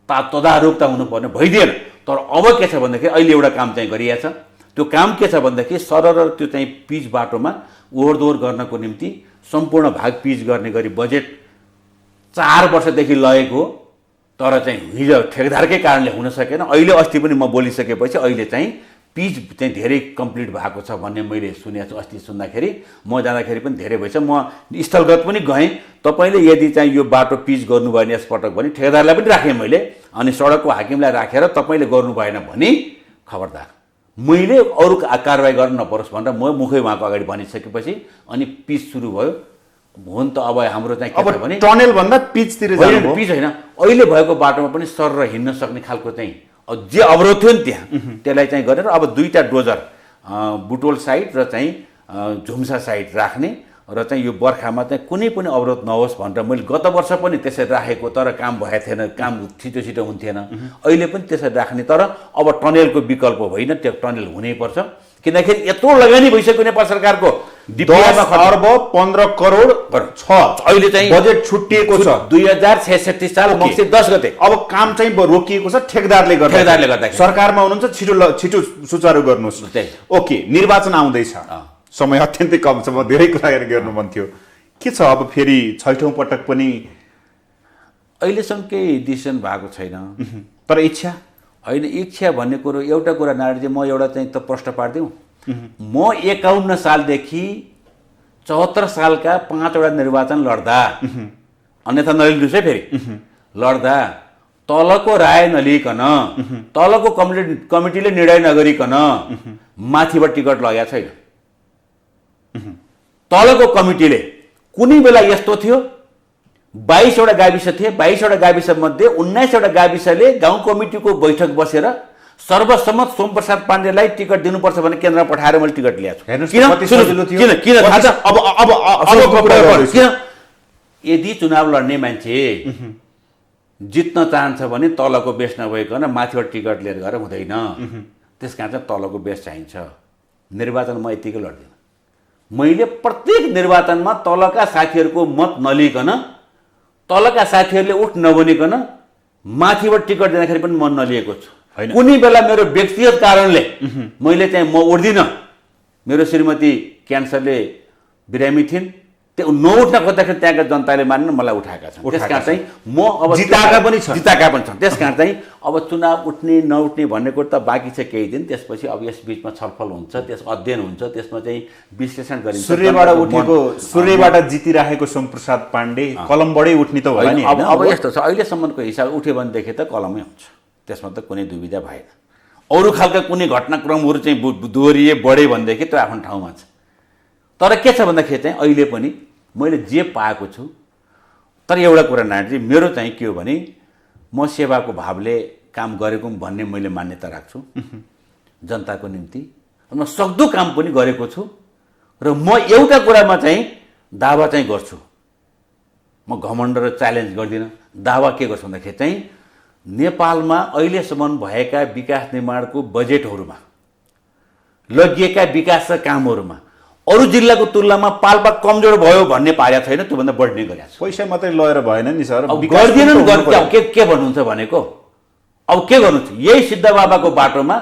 तदारुकता हुनुपर्ने भइदिएन। तर अब के छ भन्दाखेरि अहिले एउटा काम चाहिँ गरिएको छ। त्यो काम के छ भन्दाखेरि सरर त्यो चाहिँ पिच बाटोमा ओहोरदोहोर गर्नको निम्ति सम्पूर्ण भाग पिच गर्ने गरी बजेट 4 वर्षदेखि लगेको, तर चाहिँ हिजो ठेकदारकै कारणले हुन सकेन। अहिले अस्ति पनि म बोलिसकेपछि अहिले चाहिँ पिच चाहिँ धेरै कम्प्लिट भएको छ भन्ने मैले सुनेको छु। अस्ति सुन्दाखेरि म जाँदाखेरि पनि धेरै भएछ, म स्थलगत पनि गएँ। तपाईँले यदि चाहिँ यो बाटो पिच गर्नुभयो भने यसपटक भने ठेकेदारलाई पनि राखेँ मैले, अनि सडकको हाकिमलाई राखेर तपाईँले गर्नु भएन भने खबरदार, मैले अरू कारवाही गर्न नपरोस् भनेर म मुखै उहाँको अगाडि भनिसकेपछि अनि पिच सुरु भयो। हुन त अब हाम्रो चाहिँ के छ भने टनेल भन्दा पिचतिर जानु, पिच होइन, अहिले भएको बाटोमा पनि सर हिँड्न सक्ने खालको चाहिँ जे अवरोध थियो नि त्यहाँ त्यसलाई चाहिँ गरेर अब 2टा डोजर बुटोल साइड र चाहिँ झुम्सा साइड राख्ने र चाहिँ यो बर्खामा चाहिँ कुनै पनि अवरोध नहोस् भनेर मैले गत वर्ष पनि त्यसरी राखेको, तर काम भएको थिएन, काम छिटो छिटो हुन्थेन। अहिले पनि त्यसरी राख्ने, तर अब टनेलको विकल्प होइन, त्यो टनेल हुनैपर्छ। किनकि यत्रो लगानी भइसक्यो नेपाल सरकारको 10 अर्ब 15 करोड छ अहिले चाहिँ बजेट छुट्टिएको छ 2066 साल मक्सिर 10 गते। अब काम चाहिँ रोकिएको छ ठेकदारले गर्दा। सरकारमा हुनुहुन्छ, छिटो सुचारू गर्नुहोस्। ओके, निर्वाचन आउँदैछ, समय अत्यन्तै कम छ, म धेरै कुरा गर्नु मन थियो। के छ अब फेरि छैठौँ पटक पनि अहिलेसम्म केही डिसिसन भएको छैन, तर इच्छा होइन। इच्छा भन्ने कुरो एउटा कुरा नारायणजी, म एउटा चाहिँ त प्रश्न पारिदिउँ। म 51 सालदेखि 74 सालका 5वटा निर्वाचन लड्दा, अन्यथा नलिनुहोस् है फेरि, लड्दा तलको राय नलिकन, तलको कमिटीले निर्णय नगरिकन माथिबाट टिकट लगेको छैन। तलको कमिटीले कुनै बेला यस्तो थियो 22वटा गाविस थिए, 22वटा गाविस मध्ये 19वटा गाविसले गाउँ कमिटीको बैठक बसेर सर्वसम्मत सोमप्रसाद पाण्डेलाई टिकट दिनुपर्छ भने केन्द्रमा पठाएर मैले टिकट ल्याएको छु। किन यदि चुनाव लड्ने मान्छे जित्न चाहन्छ भने तलको बेस नभइकन माथिबाट टिकट लिएर गएर हुँदैन। त्यस कारण चाहिँ तलको बेस चाहिन्छ। निर्वाचन म यतिकै लड्दिनँ। मैले प्रत्येक निर्वाचनमा तलका साथीहरूको मत नलिकन, तलका साथीहरूले उठ नबनिकन माथिबाट टिकट दिँदाखेरि पनि मन नलिएको छु। कुनै बेला मेरो व्यक्तिगत कारणले मैले चाहिँ म उठ्दिनँ, मेरो श्रीमती क्यान्सरले बिरामी थिइन्, त्यो नउठ्न खोज्दाखेरि त्यहाँका जनताले मानेन, मलाई उठाएका छन्। त्यस कारण चाहिँ म अब जिताएका पनि छन्। त्यस कारण चाहिँ अब चुनाव उठ्ने नउठ्ने भन्ने कुरो त बाँकी छ केही दिन, त्यसपछि अब यस बिचमा छलफल हुन्छ, त्यस अध्ययन हुन्छ, त्यसमा चाहिँ विश्लेषण गरिन्छ। सूर्यबाट जितिराखेको सोमप्रसाद पाण्डे कलमबाटै उठ्ने त होला नि। अब यस्तो छ, अहिलेसम्मको हिसाब उठ्यो भनेदेखि त कलमै हुन्छ, त्यसमा त कुनै दुविधा भएन। अरू खालका कुनै घटनाक्रमहरू चाहिँ दोहोरिए बढे भनेदेखि त्यो आफ्नो ठाउँमा छ। तर के छ भन्दाखेरि चाहिँ अहिले पनि मैले जे पाएको छु, तर एउटा कुरा नारायणजी, मेरो चाहिँ के हो भने म सेवाको भावले काम गरेको भन्ने मैले मान्यता राख्छु जनताको निम्ति। म सक्दो काम पनि गरेको छु र म एउटा कुरामा चाहिँ दावा चाहिँ गर्छु, म घमण्ड र च्यालेन्ज गर्दिनँ। दावा के गर्छु भन्दाखेरि चाहिँ नेपालमा अहिलेसम्म भएका विकास निर्माणको बजेटहरूमा लगिएका विकास कामहरूमा अरू जिल्लाको तुलनामा पाल्पा कमजोर भयो भन्ने पारेको छैन, त्योभन्दा बढ्ने गरेको छ। पैसा मात्रै लगेर भएन नि सर, गर्दिनन्। के भन्नुहुन्छ भनेको, अब के गर्नुहुन्छ? यही सिद्ध बाबाको बाटोमा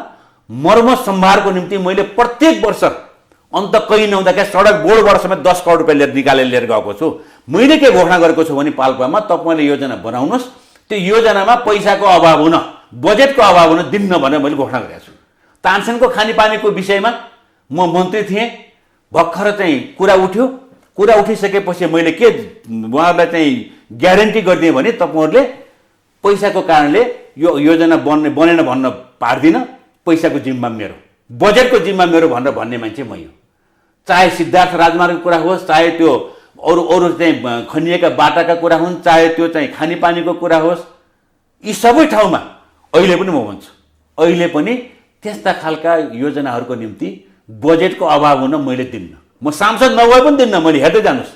मर्मत सम्भारको निम्ति मैले प्रत्येक वर्ष अन्त कहीँ नहुँदाखेरि सडक बोर्डबाट समेत 10 करोड रुपियाँ लिएर गएको छु। मैले के घोषणा गरेको छु भने पाल्पामा तपाईँले योजना बनाउनुहोस्, त्यो योजनामा पैसाको अभाव हुन, बजेटको अभाव हुन दिन्न भनेर मैले घोषणा गरेको छु। तानसेनको खानेपानीको विषयमा म मन्त्री थिएँ, भर्खर चाहिँ कुरा उठ्यो। कुरा उठिसकेपछि मैले के उहाँहरूलाई चाहिँ ग्यारेन्टी गरिदिएँ भने तपाईँहरूले पैसाको कारणले यो योजना बनेन भन्न पार्दिनँ, पैसाको जिम्मा मेरो, बजेटको जिम्मा मेरो भनेर भन्ने मान्छे म हो। चाहे सिद्धार्थ राजमार्गको कुरा होस्, चाहे त्यो अरू चाहिँ खनिएका बाटाका कुरा हुन्, चाहे त्यो चाहिँ खानेपानीको कुरा होस्, यी सबै ठाउँमा अहिले पनि म भन्छु, अहिले पनि त्यस्ता खालका योजनाहरूको निम्ति बजेटको अभाव हुन मैले दिन्न। म सांसद नभए पनि दिन्न, मैले हेर्दै जानुहोस्।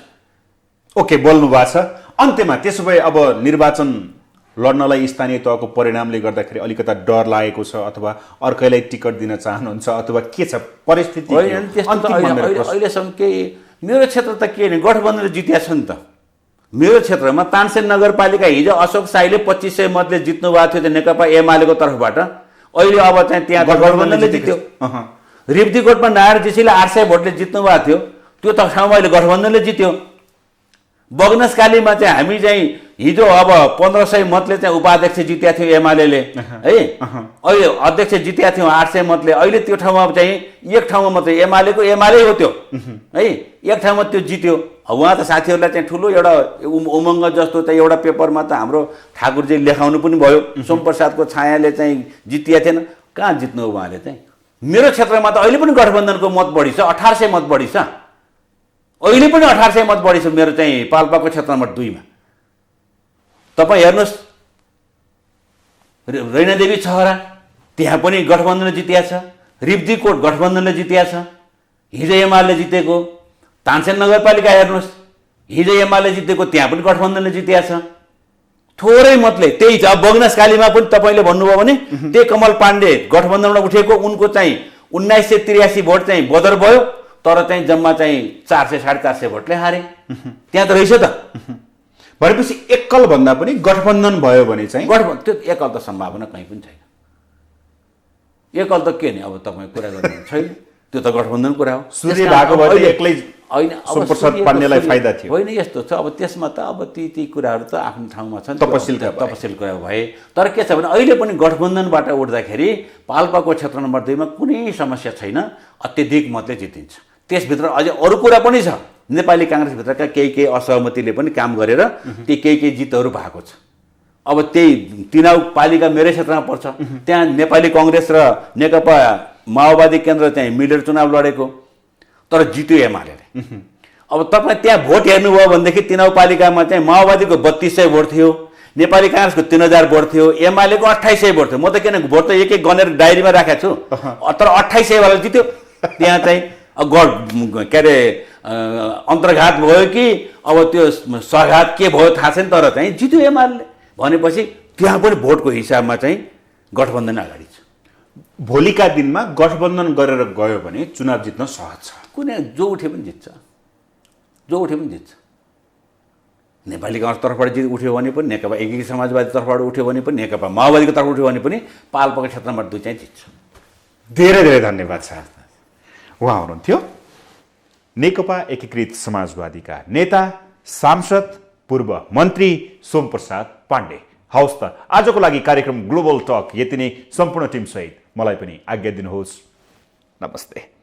ओके, बोल्नु भएको छ। अन्त्यमा त्यसो भए अब निर्वाचन लड्नलाई स्थानीय तहको परिणामले गर्दाखेरि अलिकता डर लागेको छ अथवा अर्कैलाई टिकट दिन चाहनुहुन्छ अथवा के छ परिस्थिति? अहिलेसम्म केही मेरो क्षेत्र त के नि, गठबन्धनले जितिया छ नि त। मेरो क्षेत्रमा तानसेन नगरपालिका हिजो अशोक साईले 2500 मतले जित्नु भएको थियो नेकपा एमालेको तर्फबाट। अहिले अब चाहिँ त्यहाँ गठबन्धनले जित्यो। रिब्दीकोटमा नारायण जीसीले 800 भोटले जित्नु भएको थियो, त्यो त ठाउँमा अहिले गठबन्धनले जित्यो। बगनसकालीमा चाहिँ हामी चाहिँ हिजो अब 1500 मतले चाहिँ उपाध्यक्ष जित्या थियो एमाले है। अहिले अध्यक्ष जित्या थियो 800 मतले। अहिले त्यो ठाउँमा चाहिँ एक ठाउँमा मात्रै एमाले हो त्यो है, एक ठाउँमा त्यो जित्यो। उहाँ त साथीहरूलाई चाहिँ ठुलो एउटा उमङ्ग जस्तो चाहिँ एउटा पेपरमा त हाम्रो ठाकुरजी लेखाउनु पनि भयो, सोमप्रसादको छायाले चाहिँ जितिया थिएन। कहाँ जित्नु उहाँले चाहिँ? मेरो क्षेत्रमा त अहिले पनि गठबन्धनको मत बढी छ, 1800 मत बढी छ। अहिले पनि 1800 मत बढी छ मेरो चाहिँ पाल्पाको क्षेत्र नम्बर 2 मा। तपाईँ हेर्नुहोस्, रैनादेवी छहरा त्यहाँ पनि गठबन्धनले जितिया छ। रिब्दीकोट गठबन्धनले जितिया छ, हिजो एमाले जितेको। तानसेन नगरपालिका हेर्नुहोस्, हिजो एमाले जितेको, त्यहाँ पनि गठबन्धनले जितिया छ थोरै मतले। त्यही छ। अब बगनसकालीमा पनि तपाईँले भन्नुभयो भने त्यही कमल पाण्डे गठबन्धनबाट उठेको, उनको चाहिँ 1983 भोट चाहिँ बदर भयो, तर चाहिँ जम्मा चाहिँ 400 450 भोटले हारे। त्यहाँ त रहेछ त। भनेपछि एकल भन्दा पनि गठबन्धन भयो भने चाहिँ त्यो एकल त सम्भावना कहीँ पनि छैन। एकल त के नि, अब तपाईँ कुरा गर्नु छैन, त्यो त गठबन्धन कुरा हो। सूर्य भएको भए एक्लै होइन, सोमप्रसाद पाण्डेलाई फाइदा थियो। होइन, यस्तो छ। अब त्यसमा त अब ती कुराहरू त आफ्नो ठाउँमा छन्, तपसिल कुरा भए। तर के छ भने अहिले पनि गठबन्धनबाट उठ्दाखेरि पाल्पाको क्षेत्र नम्बर 2 मा कुनै समस्या छैन, अत्यधिक मतले जितिन्छ। त्यसभित्र अझै अरू कुरा पनि छ। नेपाली काङ्ग्रेसभित्रका केही असहमतिले पनि काम गरेर ती केही जितहरू भएको छ। अब त्यही तिनाउ पालिका मेरै क्षेत्रमा पर्छ, त्यहाँ नेपाली काङ्ग्रेस र नेकपा माओवादी केन्द्र चाहिँ मिलेर चुनाव लडेको, तर जित्यो एमालेले। अब तपाईँ त्यहाँ भोट हेर्नुभयो भनेदेखि तिनाउ पालिकामा चाहिँ माओवादीको 3200 भोट थियो, नेपाली काङ्ग्रेसको 3000 भोट थियो, एमालेको 2800 भोट थियो। म त किन भोट त एक गनेर डायरीमा राखेको छु, तर 2800 वाला जित्यो। त्यहाँ चाहिँ के अरे अन्तर्घात भयो कि अब त्यो सघात के भयो थाहा छैन, तर चाहिँ जित्यो एमाले। भनेपछि त्यहाँ पनि भोटको हिसाबमा चाहिँ गठबन्धन अगाडि छ। भोलिका दिनमा गठबन्धन गरेर गयो भने चुनाव जित्न सहज छ। कुनै जो उठे पनि जित्छ, जो उठे पनि जित्छ। नेपाली काङ्ग्रेस तर्फबाट उठ्यो भने पनि, नेकपा एकीकृत समाजवादी तर्फबाट उठ्यो भने पनि, नेकपा माओवादीको तर्फ उठ्यो भने पनि पाल्पाको क्षेत्र नम्बर 2 चाहिँ जित्छ। धेरै धेरै धन्यवाद सर। उहाँ हुनुहुन्थ्यो नेकपा एकीकृत समाजवादीका नेता, सांसद, पूर्व मन्त्री सोमप्रसाद पाण्डे। हवस् त, आजको लागि कार्यक्रम ग्लोबल टक यति नै। सम्पूर्ण टिमसहित मलाई पनि आज्ञा दिनुहोस्। नमस्ते।